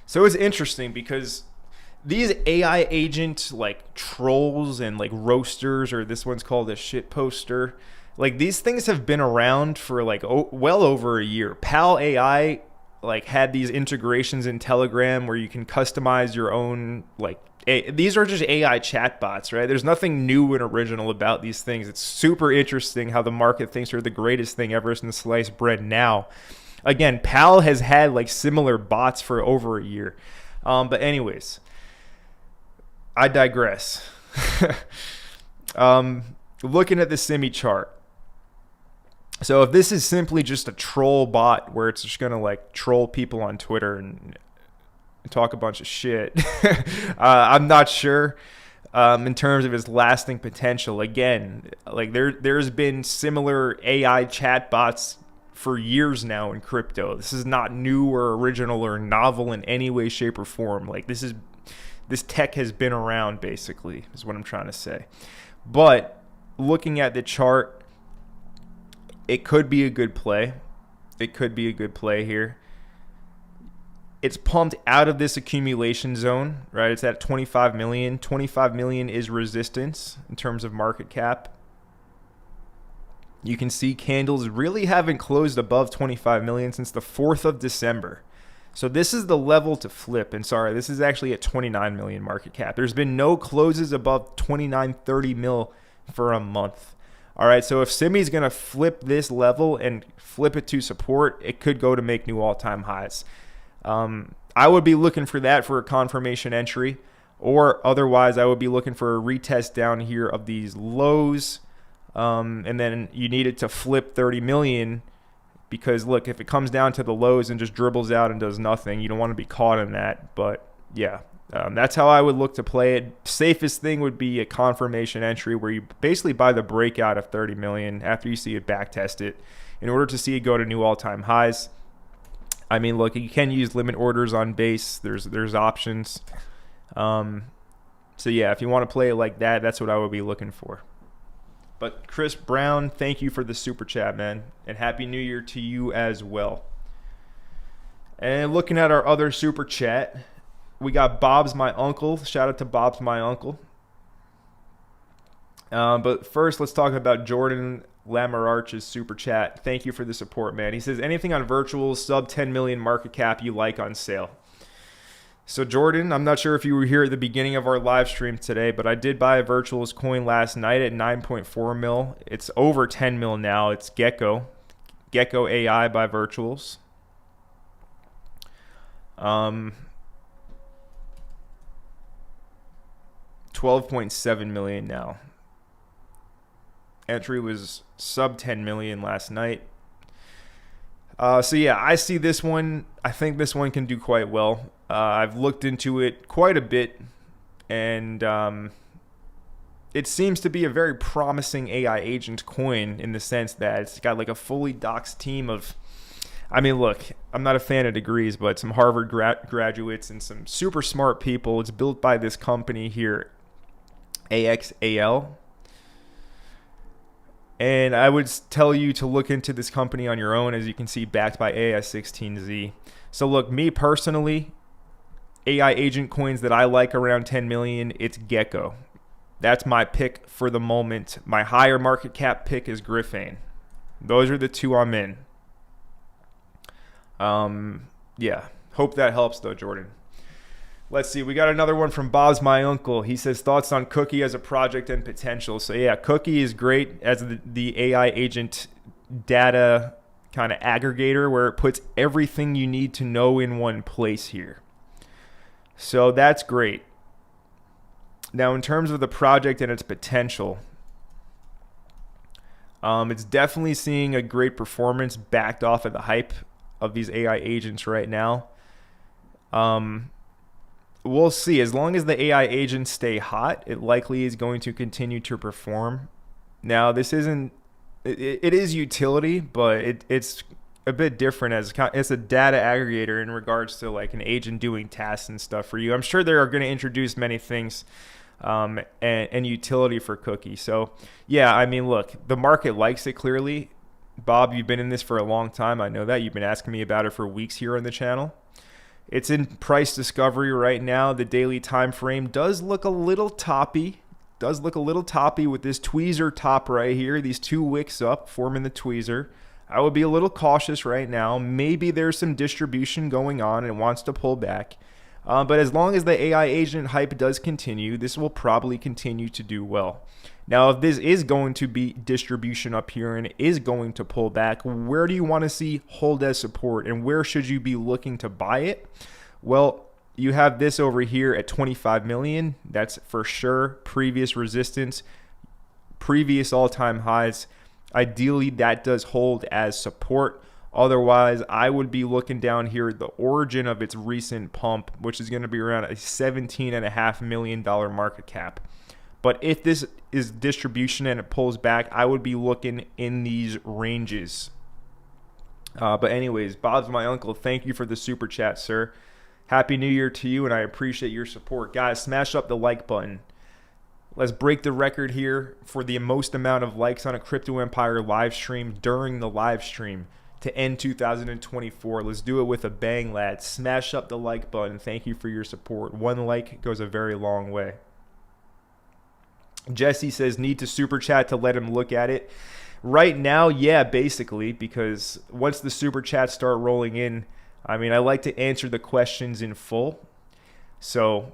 So it's interesting because these AI agent like trolls and like roasters, or this one's called a shit poster, like these things have been around for like well over a year. Pal AI like had these integrations in Telegram where you can customize your own like these are just AI chatbots, right? There's nothing new and original about these things. It's super interesting how the market thinks they're the greatest thing ever since sliced bread now. Again, Pal has had like similar bots for over a year. But anyways, I digress. Looking at the Simi chart. So if this is simply just a troll bot where it's just going to like troll people on Twitter and talk a bunch of shit, I'm not sure in terms of its lasting potential. Again, like there's been similar AI chatbots for years now in crypto. This is not new or original or novel in any way, shape, or form. Like this tech has been around, basically, is what I'm trying to say. But looking at the chart, it could be a good play. It could be a good play here. It's pumped out of this accumulation zone, right? It's at 25 million. 25 million is resistance in terms of market cap. You can see candles really haven't closed above 25 million since the 4th of December. So this is the level to flip. And sorry, this is actually at 29 million market cap. There's been no closes above 29, 30 mil for a month. All right, so if Simi's going to flip this level and flip it to support, it could go to make new all-time highs. I would be looking for that for a confirmation entry, or otherwise I would be looking for a retest down here of these lows. And then you need it to flip 30 million because look, if it comes down to the lows and just dribbles out and does nothing, you don't want to be caught in that. But yeah, that's how I would look to play it. Safest thing would be a confirmation entry where you basically buy the breakout of 30 million after you see it back test it in order to see it go to new all-time highs. I mean, look, you can use limit orders on base. There's options. So yeah, if you want to play it like that, that's what I would be looking for. But Chris Brown, thank you for the super chat, man. And Happy New Year to you as well. And looking at our other super chat, we got Bob's My Uncle. Shout out to Bob's My Uncle. But first, let's talk about Jordan Lamararch's super chat. Thank you for the support, man. He says, anything on virtuals, sub 10 million market cap you like on sale? So Jordan, I'm not sure if you were here at the beginning of our live stream today, but I did buy a virtuals coin last night at 9.4 mil. It's over 10 mil now. It's Gecko AI by virtuals. 12.7 million now. Entry was sub 10 million last night. So yeah, I see this one. I think this one can do quite well. I've looked into it quite a bit, and it seems to be a very promising AI agent coin in the sense that it's got like a fully doxed team of, I mean, look, I'm not a fan of degrees, but some Harvard graduates and some super smart people. It's built by this company here, AXAL. And I would tell you to look into this company on your own, as you can see, backed by AS16Z. So look, me personally, AI agent coins that I like around 10 million, it's Gecko. That's my pick for the moment. My higher market cap pick is Griffin. Those are the two I'm in. Yeah, hope that helps though, Jordan. Let's see, we got another one from Bob's My Uncle. He says, thoughts on Cookie as a project and potential. So yeah, Cookie is great as the AI agent data kind of aggregator, where it puts everything you need to know in one place here. So that's great. Now, in terms of the project and its potential, it's definitely seeing a great performance backed off of the hype of these AI agents right now. We'll see. As long as the AI agents stay hot, it likely is going to continue to perform. Now, this isn't, it is utility, but it's a bit different as it's a data aggregator in regards to like an agent doing tasks and stuff for you. I'm sure they are going to introduce many things and utility for Cookie. So yeah, I mean, look, the market likes it clearly. Bob, you've been in this for a long time. I know that. You've been asking me about it for weeks here on the channel. It's in price discovery right now. The daily time frame does look a little toppy. With this tweezer top right here. These two wicks up forming the tweezer. I would be a little cautious right now. Maybe there's some distribution going on and it wants to pull back. But as long as the AI agent hype does continue, this will probably continue to do well. Now, if this is going to be distribution up here and it is going to pull back, where do you want to see hold as support and where should you be looking to buy it? Well, you have this over here at 25 million. That's for sure previous resistance, previous all-time highs. Ideally, that does hold as support. Otherwise, I would be looking down here at the origin of its recent pump, which is going to be around a $17.5 million market cap. But if this is distribution and it pulls back, I would be looking in these ranges. But anyways, Bob's My Uncle, thank you for the super chat, sir. Happy New Year to you, and I appreciate your support. Guys, smash up the like button. Let's break the record here for the most amount of likes on a Crypto Empire live stream during the live stream to end 2024. Let's do it with a bang, lads. Smash up the like button. Thank you for your support. One like goes a very long way. Jesse says, need to super chat to let him look at it. Right now, yeah, basically, because once the super chats start rolling in, I mean, I like to answer the questions in full. So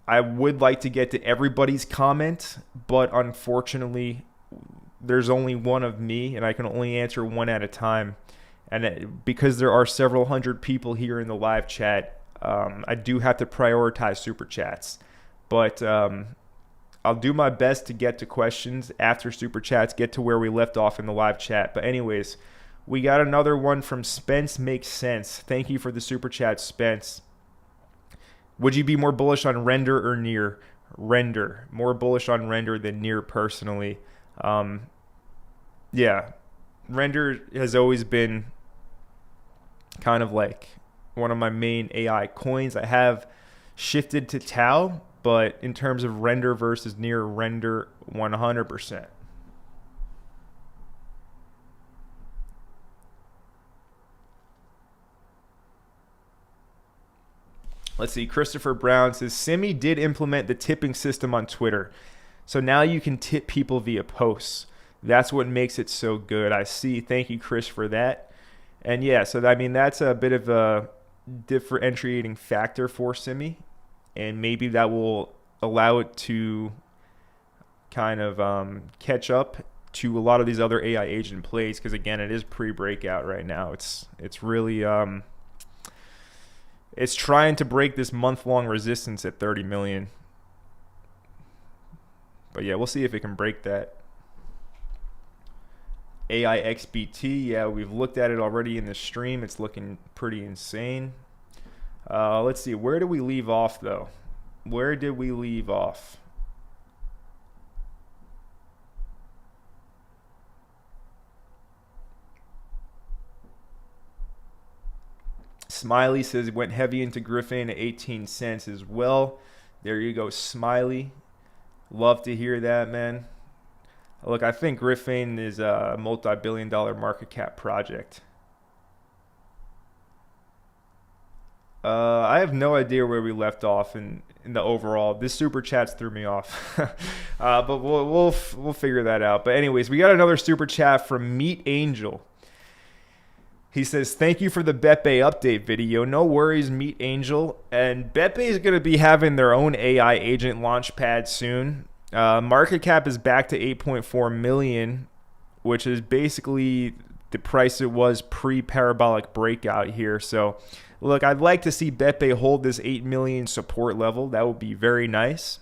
I would like to get to everybody's comment, but unfortunately, there's only one of me, and I can only answer one at a time. And because there are several hundred people here in the live chat, I do have to prioritize super chats. But I'll do my best to get to questions after super chats, get to where we left off in the live chat. But anyways, we got another one from Spence Makes Sense. Thank you for the super chat, Spence. Would you be more bullish on render or near? Render. More bullish on render than near personally. Yeah, render has always been kind of like one of my main AI coins. I have shifted to Tau, but in terms of render versus near, render 100%. Let's see. Christopher Brown says, Simi did implement the tipping system on Twitter. So now you can tip people via posts. That's what makes it so good. I see. Thank you, Chris, for that. And yeah, so I mean, that's a bit of a differentiating factor for Simi. And maybe that will allow it to kind of catch up to a lot of these other AI agent plays. Because again, it is pre-breakout right now. It's really... it's trying to break this month-long resistance at 30 million. But yeah, we'll see if it can break that. AIXBT, yeah, we've looked at it already in the stream. It's looking pretty insane. Let's see, where did we leave off though? Where did we leave off? Smiley says it went heavy into Griffin at 18 cents as well. There you go, Smiley. Love to hear that, man. Look, I think Griffin is a multi-billion-dollar market cap project. I have no idea where we left off in the overall. This super chats threw me off, but we'll figure that out. But anyways, we got another super chat from Meet Angel. He says, thank you for the Betbay update video. No worries, Meet Angel. And Betbay is going to be having their own AI agent launchpad soon. Market cap is back to 8.4 million, which is basically the price it was pre-parabolic breakout here. So, look, I'd like to see Betbay hold this 8 million support level. That would be very nice.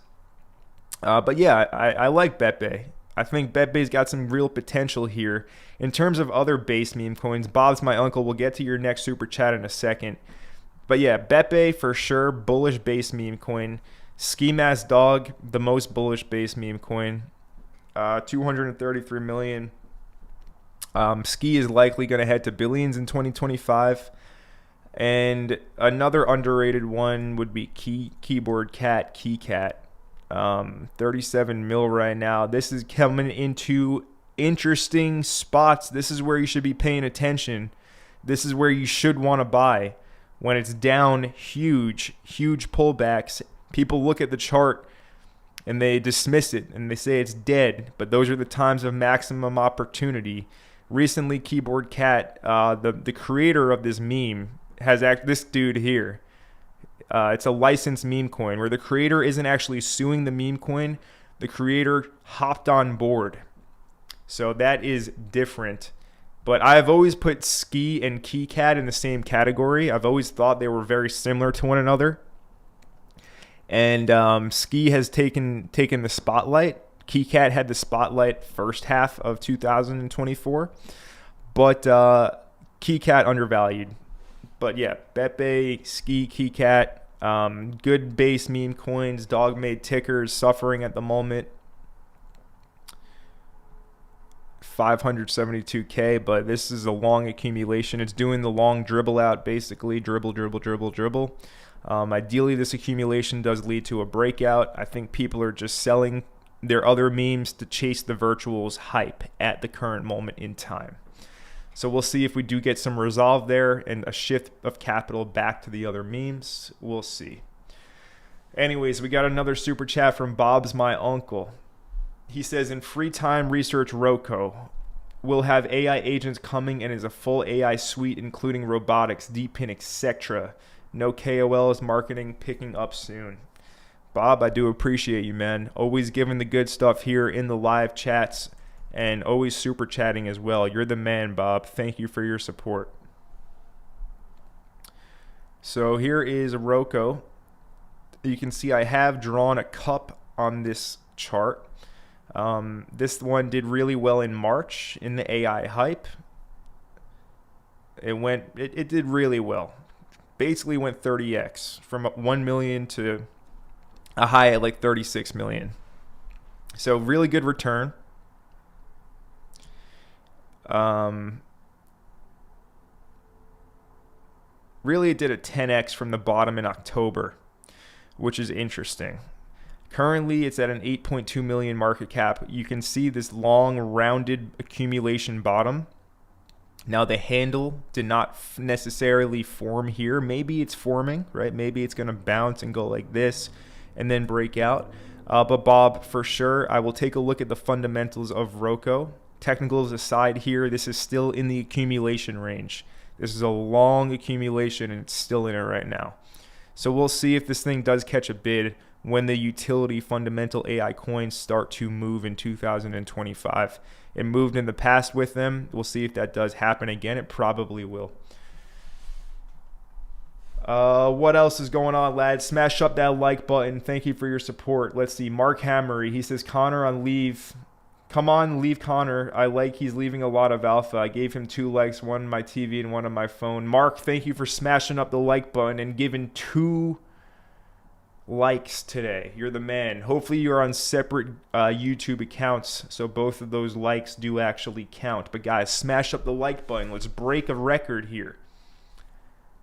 But yeah, I like Betbay. I think Betbay's got some real potential here. In terms of other base meme coins, Bob's my uncle. We'll get to your next super chat in a second. But yeah, Betbay for sure, bullish base meme coin. Ski Mask Dog, the most bullish base meme coin. 233 million. Ski is likely going to head to billions in 2025. And another underrated one would be Keyboard Cat, KeyCat. 37 mil right now. This is coming into interesting spots. This is where you should be paying attention. This is where you should want to buy. When it's down, huge pullbacks, people look at the chart and they dismiss it and they say it's dead, but those are the times of maximum opportunity. Recently, Keyboard Cat, the creator of this meme, has this dude here. It's a licensed meme coin where the creator isn't actually suing the meme coin. The creator hopped on board. So that is different. But I've always put Ski and KeyCat in the same category. I've always thought they were very similar to one another. And Ski has taken the spotlight. KeyCat had the spotlight first half of 2024. But KeyCat undervalued. But yeah, Betbay, Ski, KeyCat, good base meme coins, dog made tickers suffering at the moment. 572K, but this is a long accumulation. It's doing the long dribble out, basically dribble. Ideally, this accumulation does lead to a breakout. I think people are just selling their other memes to chase the virtuals hype at the current moment in time. So we'll see if we do get some resolve there and a shift of capital back to the other memes. We'll see. Anyways, we got another super chat from Bob's my uncle. He says, in free time, research Roku. We'll have AI agents coming and is a full AI suite, including robotics, DeepIn, etc. No KOLs marketing picking up soon. Bob, I do appreciate you, man. Always giving the good stuff here in the live chats. And always super chatting as well. You're the man, Bob. Thank you for your support. So here is Roku. You can see I have drawn a cup on this chart. This one did really well in March in the AI hype. It did really well. Basically went 30x from 1 million to a high at like 36 million. So really good return. Really, it did a 10x from the bottom in October, which is interesting. Currently, it's at an 8.2 million market cap. You can see this long, rounded accumulation bottom. Now, the handle did not necessarily form here. Maybe it's forming, right? Maybe it's going to bounce and go like this and then break out. But Bob, for sure, I will take a look at the fundamentals of Roku. Technicals aside here, this is still in the accumulation range. This is a long accumulation and it's still in it right now. So we'll see if this thing does catch a bid when the utility fundamental AI coins start to move in 2025. It moved in the past with them. We'll see if that does happen again. It probably will. What else is going on, lads? Smash up that like button. Thank you for your support. Let's see. Mark Hammery. He says, Connor on leave. Come on, leave Connor. I like he's leaving a lot of alpha. I gave him 2 likes, one on my TV and one on my phone. Mark, thank you for smashing up the like button and giving 2 likes today. You're the man. Hopefully you're on separate YouTube accounts, so both of those likes do actually count. But guys, smash up the like button. Let's break a record here.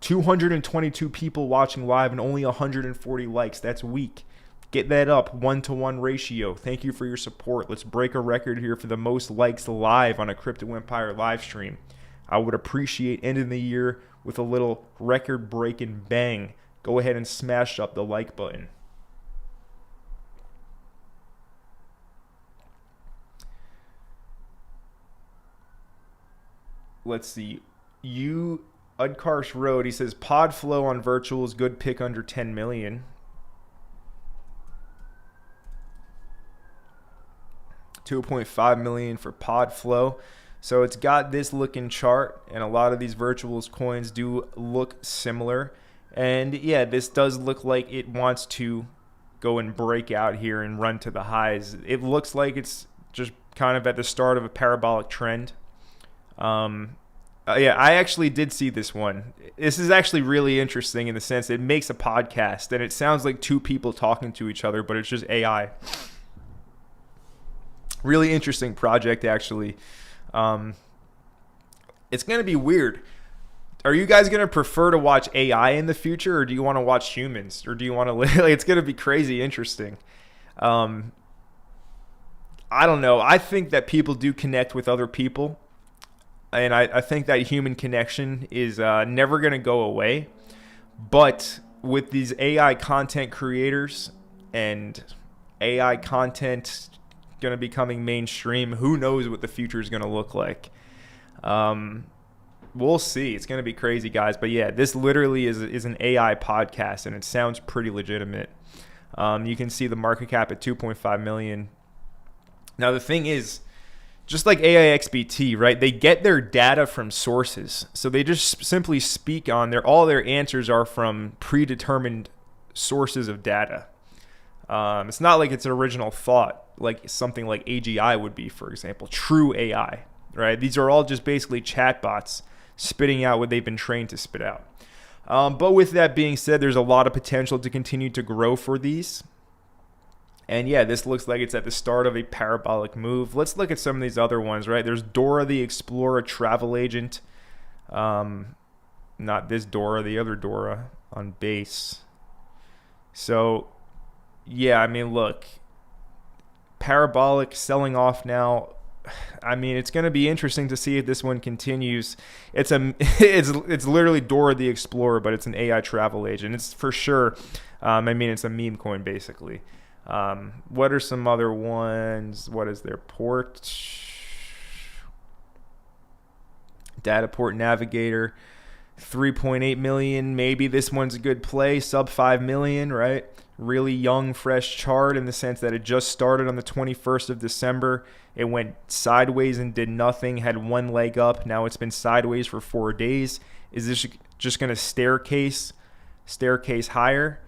222 people watching live and only 140 likes. That's weak. Get that up, 1-to-1 ratio. Thank you for your support. Let's break a record here for the most likes live on a Crypto Empire live stream. I would appreciate ending the year with a little record-breaking bang. Go ahead and smash up the like button. Let's see. Udkarsh Road, he says, pod flow on virtuals, good pick under 10 million. 2.5 million for pod flow. So it's got this looking chart, and a lot of these virtuals coins do look similar. And yeah, this does look like it wants to go and break out here and run to the highs. It looks like it's just kind of at the start of a parabolic trend. Yeah, I actually did see this one. This is actually really interesting in the sense it makes a podcast, and it sounds like 2 people talking to each other, but it's just AI. Really interesting project, actually. It's going to be weird. Are you guys going to prefer to watch AI in the future, or do you want to watch humans, or do you want to like, it's going to be crazy interesting. I don't know. I think that people do connect with other people, and I think that human connection is never going to go away. But with these AI content creators and AI content going to be coming mainstream, who knows what the future is going to look like. We'll see. It's going to be crazy, guys. But yeah, this literally is an AI podcast, and it sounds pretty legitimate. You can see the market cap at 2.5 million. Now, the thing is, just like AIXBT, right? They get their data from sources. So they just simply speak on all their answers are from predetermined sources of data. It's not like it's an original thought, like something like AGI would be, for example, true AI, right? These are all just basically chatbots spitting out what they've been trained to spit out. But with that being said, there's a lot of potential to continue to grow for these. And yeah, this looks like it's at the start of a parabolic move. Let's look at some of these other ones, right? There's Dora the Explorer travel agent. Not this Dora, the other Dora on base. So yeah, I mean, look, Parabolic selling off now. I mean, it's going to be interesting to see if this one continues. It's literally Dora the Explorer, but it's an AI travel agent. It's for sure. I mean, it's a meme coin basically. What are some other ones? What is their port? Data port navigator, 3.8 million. Maybe this one's a good play. Sub 5 million, right? Really young, fresh chart in the sense that it just started on the 21st of December. It went sideways and did nothing, had one leg up. Now it's been sideways for 4 days. Is this just going to staircase higher?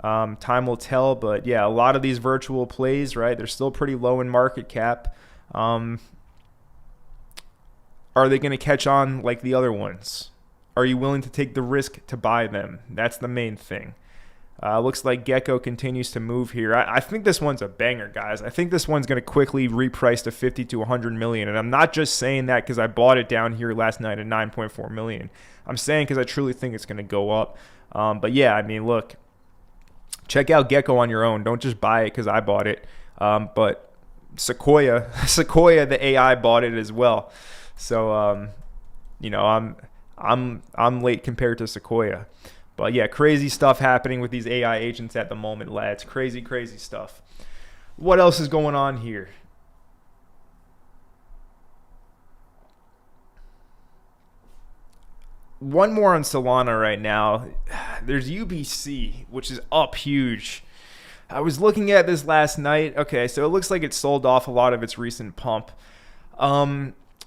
Time will tell, but yeah, a lot of these virtual plays, right? They're still pretty low in market cap. Are they going to catch on like the other ones? Are you willing to take the risk to buy them? That's the main thing. Looks like Gecko continues to move here. I think this one's a banger, guys. I think this one's going to quickly reprice to 50 to 100 million. And I'm not just saying that because I bought it down here last night at 9.4 million. I'm saying because I truly think it's going to go up. But yeah, I mean, look, check out Gecko on your own. Don't just buy it because I bought it. But Sequoia, the AI bought it as well. So, you know, I'm late compared to Sequoia. But yeah, crazy stuff happening with these AI agents at the moment, lads. Crazy, crazy stuff. What else is going on here? One more on Solana right now. There's UBC, which is up huge. I was looking at this last night. Okay, so it looks like it sold off a lot of its recent pump.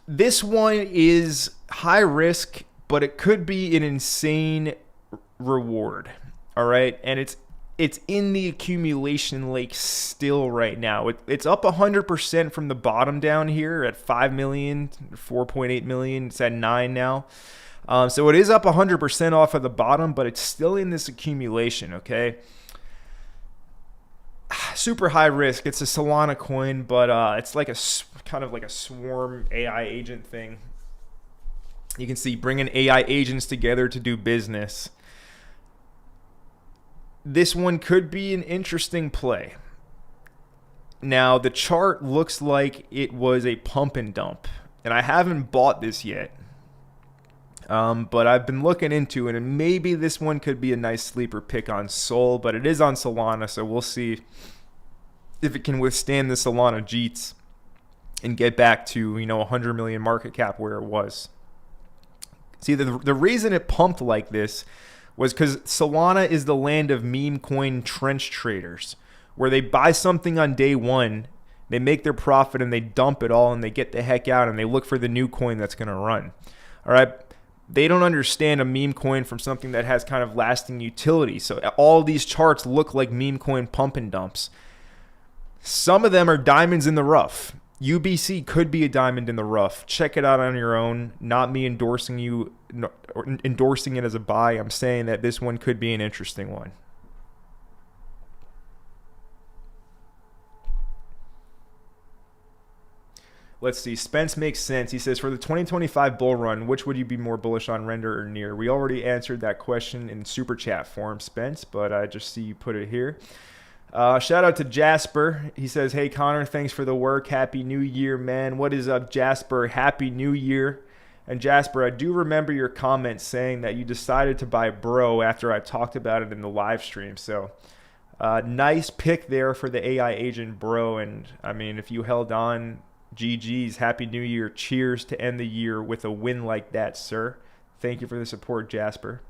This one is high risk, but it could be an insane reward. All right, and it's in the accumulation lake still right now. It's up 100% from the bottom down here at 5 million, 4.8 million. It's at 9 now. So it is up 100% off of the bottom, but it's still in this accumulation, okay? Super high risk. It's a Solana coin, but it's like kind of like a swarm AI agent thing. You can see bringing AI agents together to do business. This one could be an interesting play. Now, the chart looks like it was a pump and dump, and I haven't bought this yet. But I've been looking into it, and maybe this one could be a nice sleeper pick on Sol, but it is on Solana, so we'll see if it can withstand the Solana Jeets and get back to, 100 million market cap where it was. See, the reason it pumped like this was because Solana is the land of meme coin trench traders, where they buy something on day one, they make their profit, and they dump it all, and they get the heck out, and they look for the new coin that's going to run. All right? They don't understand a meme coin from something that has kind of lasting utility. So all these charts look like meme coin pump and dumps. Some of them are diamonds in the rough. UBC could be a diamond in the rough. Check it out on your own. Not me endorsing it as a buy. I'm saying that this one could be an interesting one. Let's see. Spence makes sense. He says, for the 2025 bull run, which would you be more bullish on, render or near? We already answered that question in super chat form, Spence, but I just see you put it here. Shout out to Jasper. He says, hey, Connor, thanks for the work. Happy New Year, man. What is up, Jasper? Happy New Year. And Jasper, I do remember your comment saying that you decided to buy Bro after I talked about it in the live stream. So nice pick there for the AI agent Bro. And I mean, if you held on, GG's, Happy New Year. Cheers to end the year with a win like that, sir. Thank you for the support, Jasper.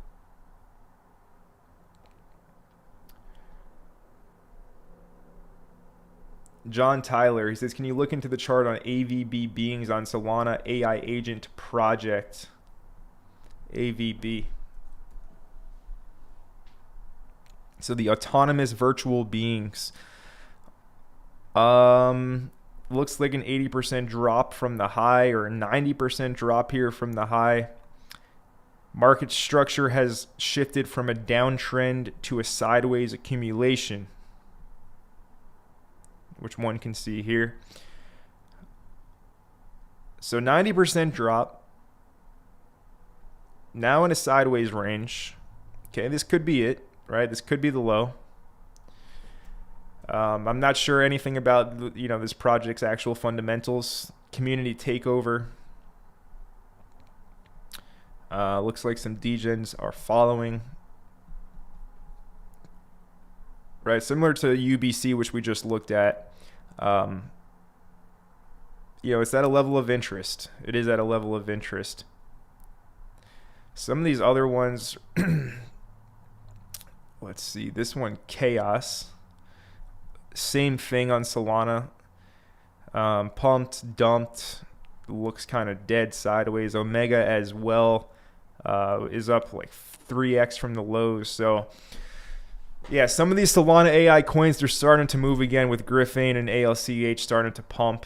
John Tyler, he says, can you look into the chart on AVB beings on Solana AI agent project? AVB. So the autonomous virtual beings. Looks like an 80% drop from the high, or a 90% drop here from the high. Market structure has shifted from a downtrend to a sideways accumulation, which one can see here. So 90% drop. Now in a sideways range. Okay, this could be it, right? This could be the low. I'm not sure anything about this project's actual fundamentals. Community takeover. Looks like some degens are following. Right, similar to UBC, which we just looked at. It's at a level of interest. It is at a level of interest. Some of these other ones, let's see. This one, Chaos. Same thing on Solana. Pumped, dumped, looks kind of dead sideways. Omega as well is up like 3x from the lows. So yeah, some of these Solana AI coins, they're starting to move again, with Griffin and ALCH starting to pump.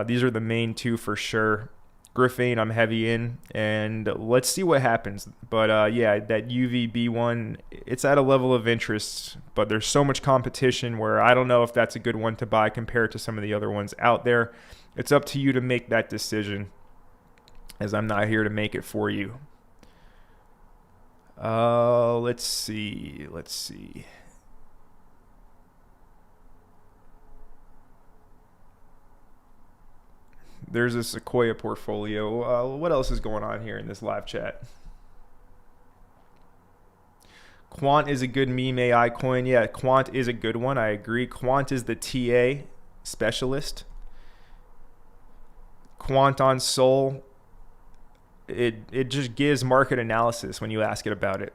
These are the main two for sure. Griffin, I'm heavy in, and let's see what happens. But yeah, that UVB one, it's at a level of interest, but there's so much competition where I don't know if that's a good one to buy compared to some of the other ones out there. It's up to you to make that decision, as I'm not here to make it for you. Let's see. There's a Sequoia portfolio. What else is going on here in this live chat? Quant is a good meme AI coin. Yeah, Quant is a good one. I agree. Quant is the TA specialist. Quant on Sol. It just gives market analysis when you ask it about it.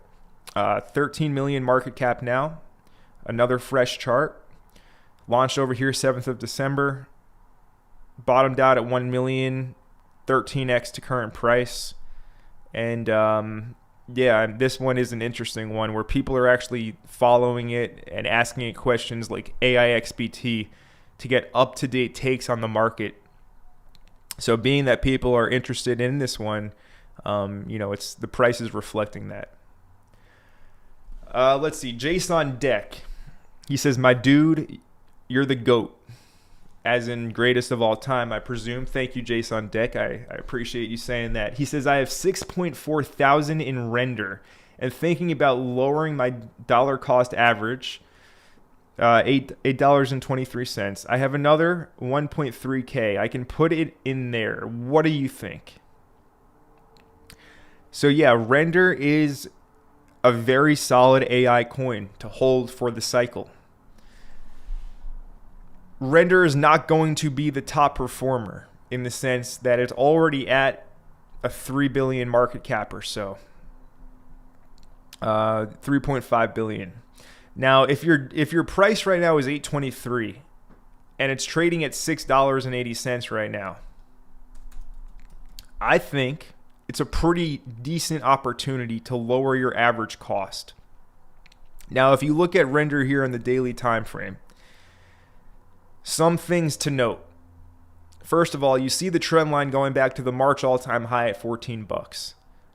13 million market cap now. Another fresh chart. Launched over here 7th of December. Bottomed out at 1 million, 13x to current price. And Yeah, and this one is an interesting one where people are actually following it and asking it questions like AIXBT to get up-to-date takes on the market. So being that people are interested in this one, it's the price is reflecting that. Let's see, Jason Deck. He says, "My dude, you're the GOAT." As in greatest of all time, I presume. Thank you, Jason Deck. I appreciate you saying that. He says, "I have 6.4 thousand in render and thinking about lowering my dollar cost average, $8.23. I have another 1.3K. I can put it in there. What do you think?" So yeah, render is a very solid AI coin to hold for the cycle. Render is not going to be the top performer in the sense that it's already at a 3 billion market cap or so. 3.5 billion. Now, if your price right now is $8.23 and it's trading at $6.80 right now, I think it's a pretty decent opportunity to lower your average cost. Now, if you look at render here in the daily time frame, some things to note. First of all, you see the trend line going back to the March all-time high at 14 bucks.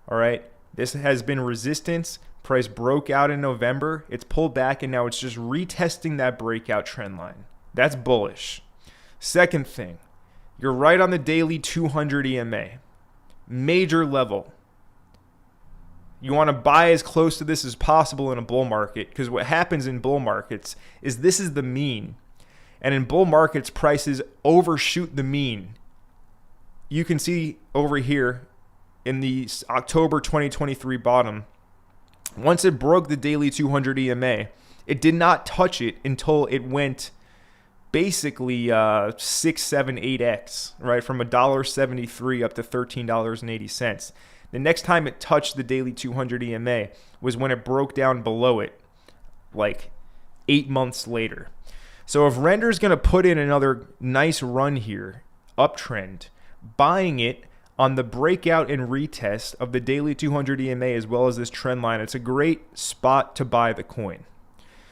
All right? This has been resistance. Price broke out in November. It's pulled back, and now it's just retesting that breakout trend line. That's bullish. Second thing, you're right on the daily 200 EMA. Major level. You want to buy as close to this as possible in a bull market, because what happens in bull markets is this is the mean. And in bull markets, prices overshoot the mean. You can see over here in the October 2023 bottom, once it broke the daily 200 EMA, it did not touch it until it went basically 6, 7, 8x, right? From $1.73 up to $13.80. The next time it touched the daily 200 EMA was when it broke down below it, like 8 months later. So if render is going to put in another nice run here, uptrend, buying it on the breakout and retest of the daily 200 EMA as well as this trend line, it's a great spot to buy the coin.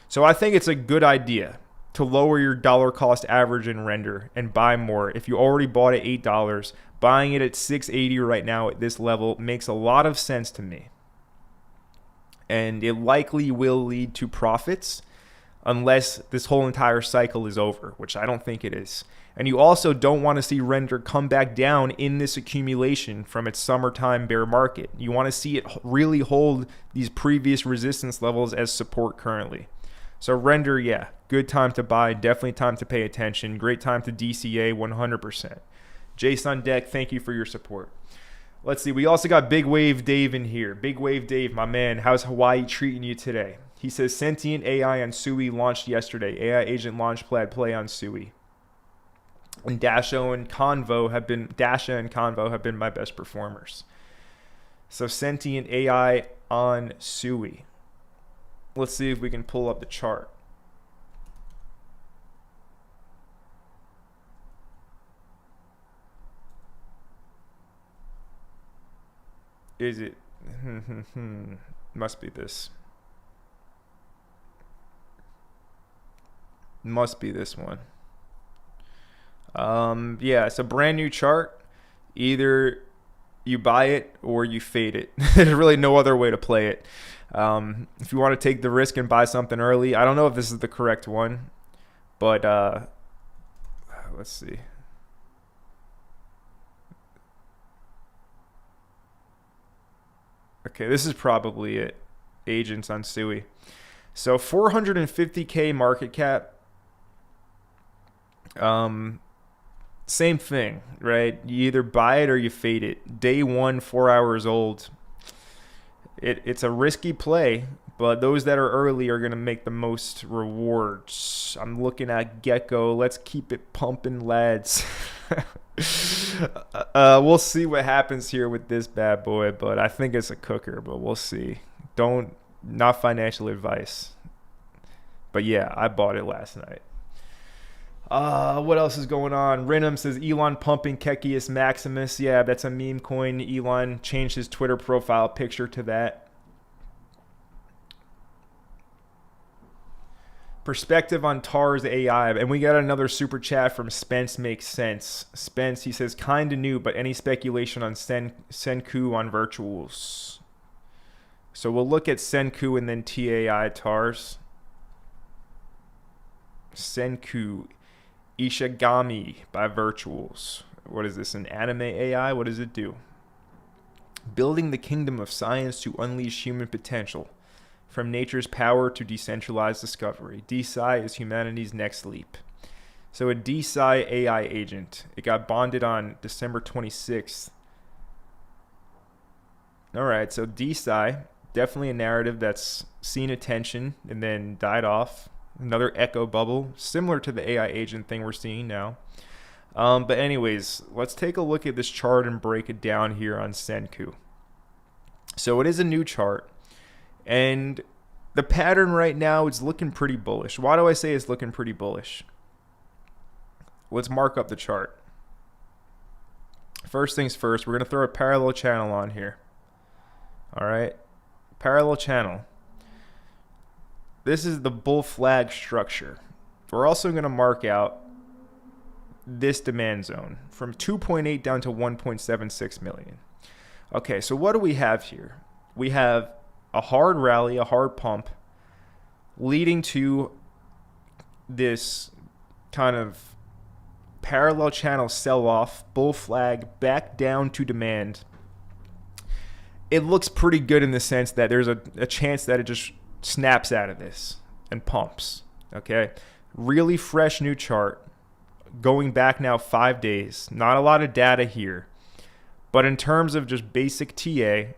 So I think it's a good idea to lower your dollar cost average in render and buy more. If you already bought at $8, buying it at $6.80 right now at this level makes a lot of sense to me. And it likely will lead to profits unless this whole entire cycle is over, which I don't think it is. And you also don't want to see render come back down in this accumulation from its summertime bear market. You want to see it really hold these previous resistance levels as support currently. So render, yeah, good time to buy, definitely time to pay attention, great time to DCA 100%. Jason Deck, thank you for your support. Let's see, we also got Big Wave Dave in here. Big Wave Dave, my man, how's Hawaii treating you today? He says Sentient AI on Sui launched yesterday. AI agent launchpad play on Sui. And Dasha and Convo have been my best performers. So Sentient AI on Sui. Let's see if we can pull up the chart. Is it? Must be this. Must be this one. Yeah, it's a brand new chart. Either you buy it or you fade it. There's really no other way to play it. If you want to take the risk and buy something early, I don't know if this is the correct one, but let's see. Okay, this is probably it. Agents on Sui. So 450K market cap. Same thing, right? You either buy it or you fade it. Day one, 4 hours old. It's a risky play, but those that are early are going to make the most rewards. I'm looking at Gecko. Let's keep it pumping, lads. We'll see what happens here with this bad boy, but I think it's a cooker, but we'll see. Not financial advice. But yeah, I bought it last night. What else is going on? Renum says Elon pumping Kekius Maximus. Yeah, that's a meme coin. Elon changed his Twitter profile picture to that. Perspective on TARS AI. And we got another super chat from Spence Makes Sense. Spence, he says, kinda new, but any speculation on Senku on virtuals? So we'll look at Senku and then TAI TARS. Senku Ishigami by virtuals. What is this, an anime AI? What does it do? Building the kingdom of science to unleash human potential. From nature's power to decentralized discovery. DeSci is humanity's next leap. So a DeSci AI agent. It got bonded on December 26th. All right, so DeSci, definitely a narrative that's seen attention and then died off. Another echo bubble, similar to the AI agent thing we're seeing now. But anyways, let's take a look at this chart and break it down here on Senku. So it is a new chart. And the pattern right now is looking pretty bullish. Why do I say it's looking pretty bullish? Let's mark up the chart. First things first, we're going to throw a parallel channel on here. All right, parallel channel. This is the bull flag structure. We're also going to mark out this demand zone from 2.8 down to 1.76 million. Okay, so what do we have here? We have a hard rally, a hard pump, leading to this kind of parallel channel sell-off, bull flag, back down to demand. It looks pretty good in the sense that there's a chance that it just snaps out of this and pumps, okay? Really fresh new chart, going back now 5 days. Not a lot of data here, but in terms of just basic TA,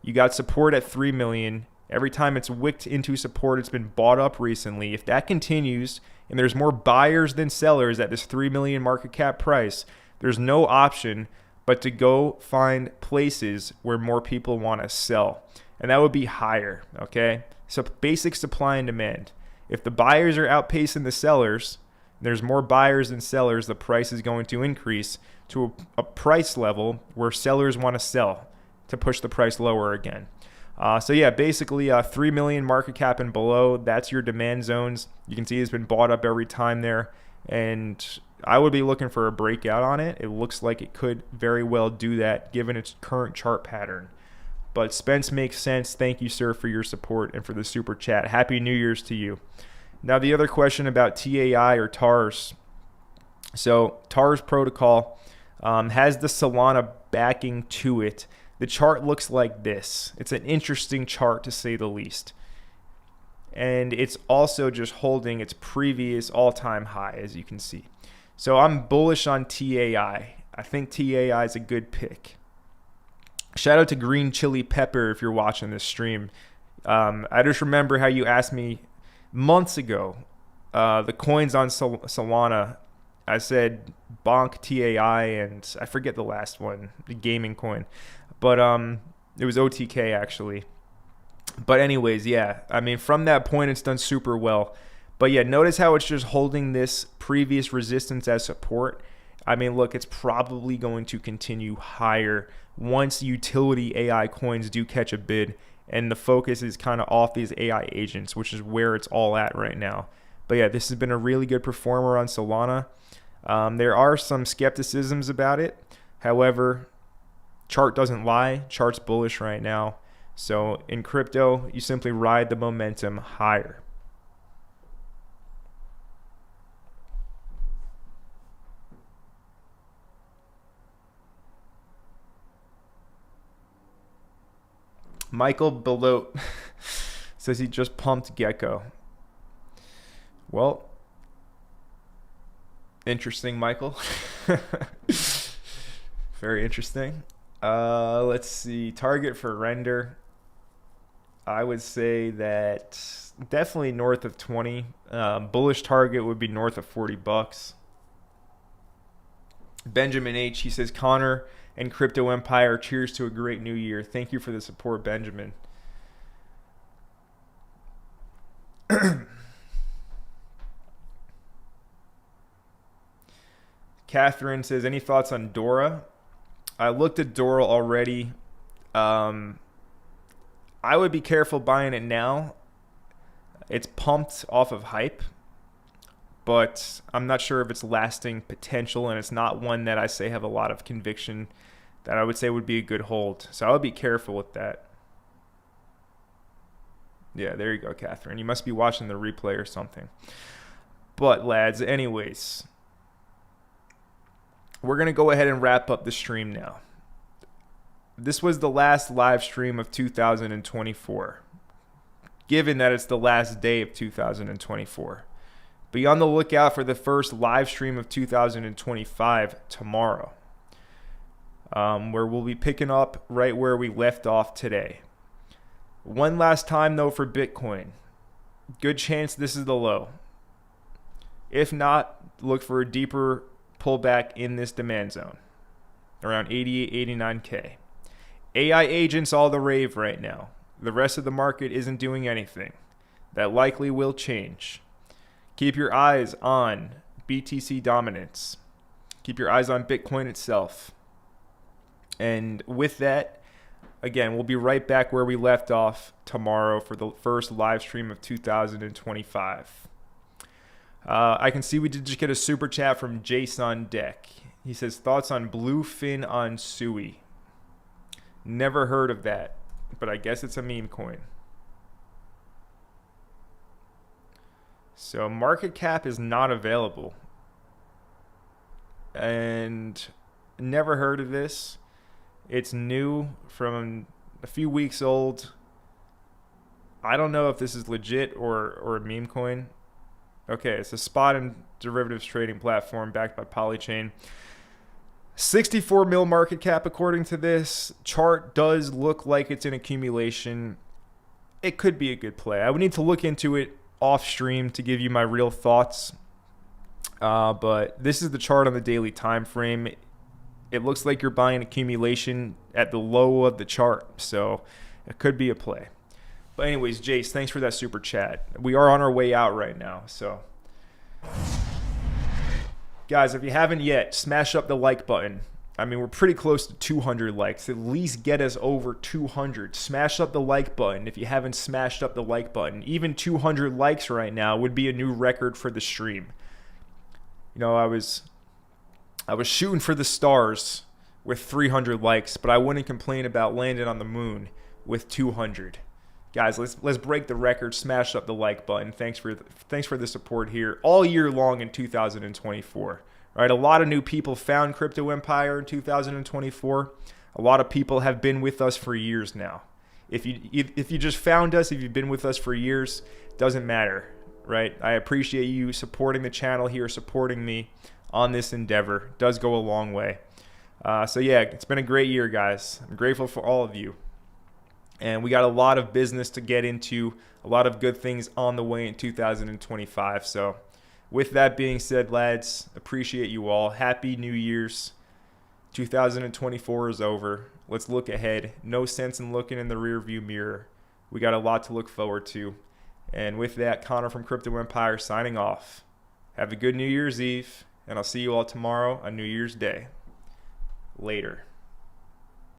you got support at 3 million. Every time it's wicked into support, it's been bought up recently. If that continues and there's more buyers than sellers at this 3 million market cap price, there's no option but to go find places where more people want to sell. And that would be higher, okay? So basic supply and demand. If the buyers are outpacing the sellers, there's more buyers than sellers, the price is going to increase to a price level where sellers want to sell, to push the price lower again. So yeah, basically 3 million market cap and below, that's your demand zones. You can see it's been bought up every time there, and I would be looking for a breakout on it. It looks like it could very well do that given its current chart pattern. But Spence Makes Sense. Thank you, sir, for your support and for the super chat. Happy New Year's to you. Now the other question about TAI or TARS. So TARS protocol has the Solana backing to it. The chart looks like this. It's an interesting chart to say the least. And it's also just holding its previous all-time high, as you can see. So I'm bullish on TAI. I think TAI is a good pick. Shout out to Green Chili Pepper if you're watching this stream. I just remember how you asked me months ago, the coins on Solana. I said Bonk TAI and I forget the last one, the gaming coin. But it was OTK actually. But anyways, yeah, I mean, from that point, it's done super well. But yeah, notice how it's just holding this previous resistance as support. I mean, look, it's probably going to continue higher once utility AI coins do catch a bid. And the focus is kind of off these AI agents, which is where it's all at right now. But yeah, this has been a really good performer on Solana. There are some skepticisms about it. However, chart doesn't lie. Chart's bullish right now. So in crypto, you simply ride the momentum higher. Michael Belote says he just pumped Gecko. Well, interesting, Michael. Very interesting. Let's see. Target for render. I would say that definitely north of 20. Bullish target would be north of $40. Benjamin H. He says, Connor and Crypto Empire, cheers to a great new year. Thank you for the support, Benjamin. Catherine says, any thoughts on Dora? I looked at Dora already. I would be careful buying it now. It's pumped off of hype, but I'm not sure if it's lasting potential, and it's not one that I say have a lot of conviction that I would say would be a good hold. So I would be careful with that. Yeah, there you go, Catherine. You must be watching the replay or something. But lads, anyways, we're going to go ahead and wrap up the stream now. This was the last live stream of 2024, given that it's the last day of 2024. Be on the lookout for the first live stream of 2025 tomorrow, where we'll be picking up right where we left off today. One last time, though, for Bitcoin. Good chance this is the low. If not, look for a deeper pullback in this demand zone, around 88, 89K. AI agents all the rave right now. The rest of the market isn't doing anything. That likely will change. Keep your eyes on BTC dominance. Keep your eyes on Bitcoin itself. And with that, again, we'll be right back where we left off tomorrow for the first live stream of 2025. I can see we did just get a super chat from Jason Deck. He says, thoughts on Blofin on Sui. Never heard of that, but I guess it's a meme coin. So market cap is not available. And never heard of this. It's new, from a few weeks old. I don't know if this is legit or a meme coin. Okay, it's a spot and derivatives trading platform backed by Polychain. 64 mil market cap according to this. Chart does look like it's in accumulation. It could be a good play. I would need to look into it off stream to give you my real thoughts. But this is the chart on the daily time frame. It looks like you're buying accumulation at the low of the chart, so it could be a play. But anyways, Jace, thanks for that super chat. We are on our way out right now, so guys, if you haven't yet, smash up the like button. I mean, we're pretty close to 200 likes. At least get us over 200. Smash up the like button if you haven't smashed up the like button. Even 200 likes right now would be a new record for the stream. You know, I was shooting for the stars with 300 likes, but I wouldn't complain about landing on the moon with 200. Guys, let's break the record. Smash up the like button. Thanks for the support here all year long in 2024. All right, a lot of new people found Crypto Empire in 2024. A lot of people have been with us for years now. If you just found us, if you've been with us for years, doesn't matter, right? I appreciate you supporting the channel here, supporting me on this endeavor. It does go a long way. So yeah, it's been a great year, guys. I'm grateful for all of you. And we got a lot of business to get into, a lot of good things on the way in 2025. So with that being said, lads, appreciate you all. Happy New Year's. 2024 is over. Let's look ahead. No sense in looking in the rearview mirror. We got a lot to look forward to. And with that, Connor from Crypto Empire signing off. Have a good New Year's Eve, and I'll see you all tomorrow on New Year's Day. Later.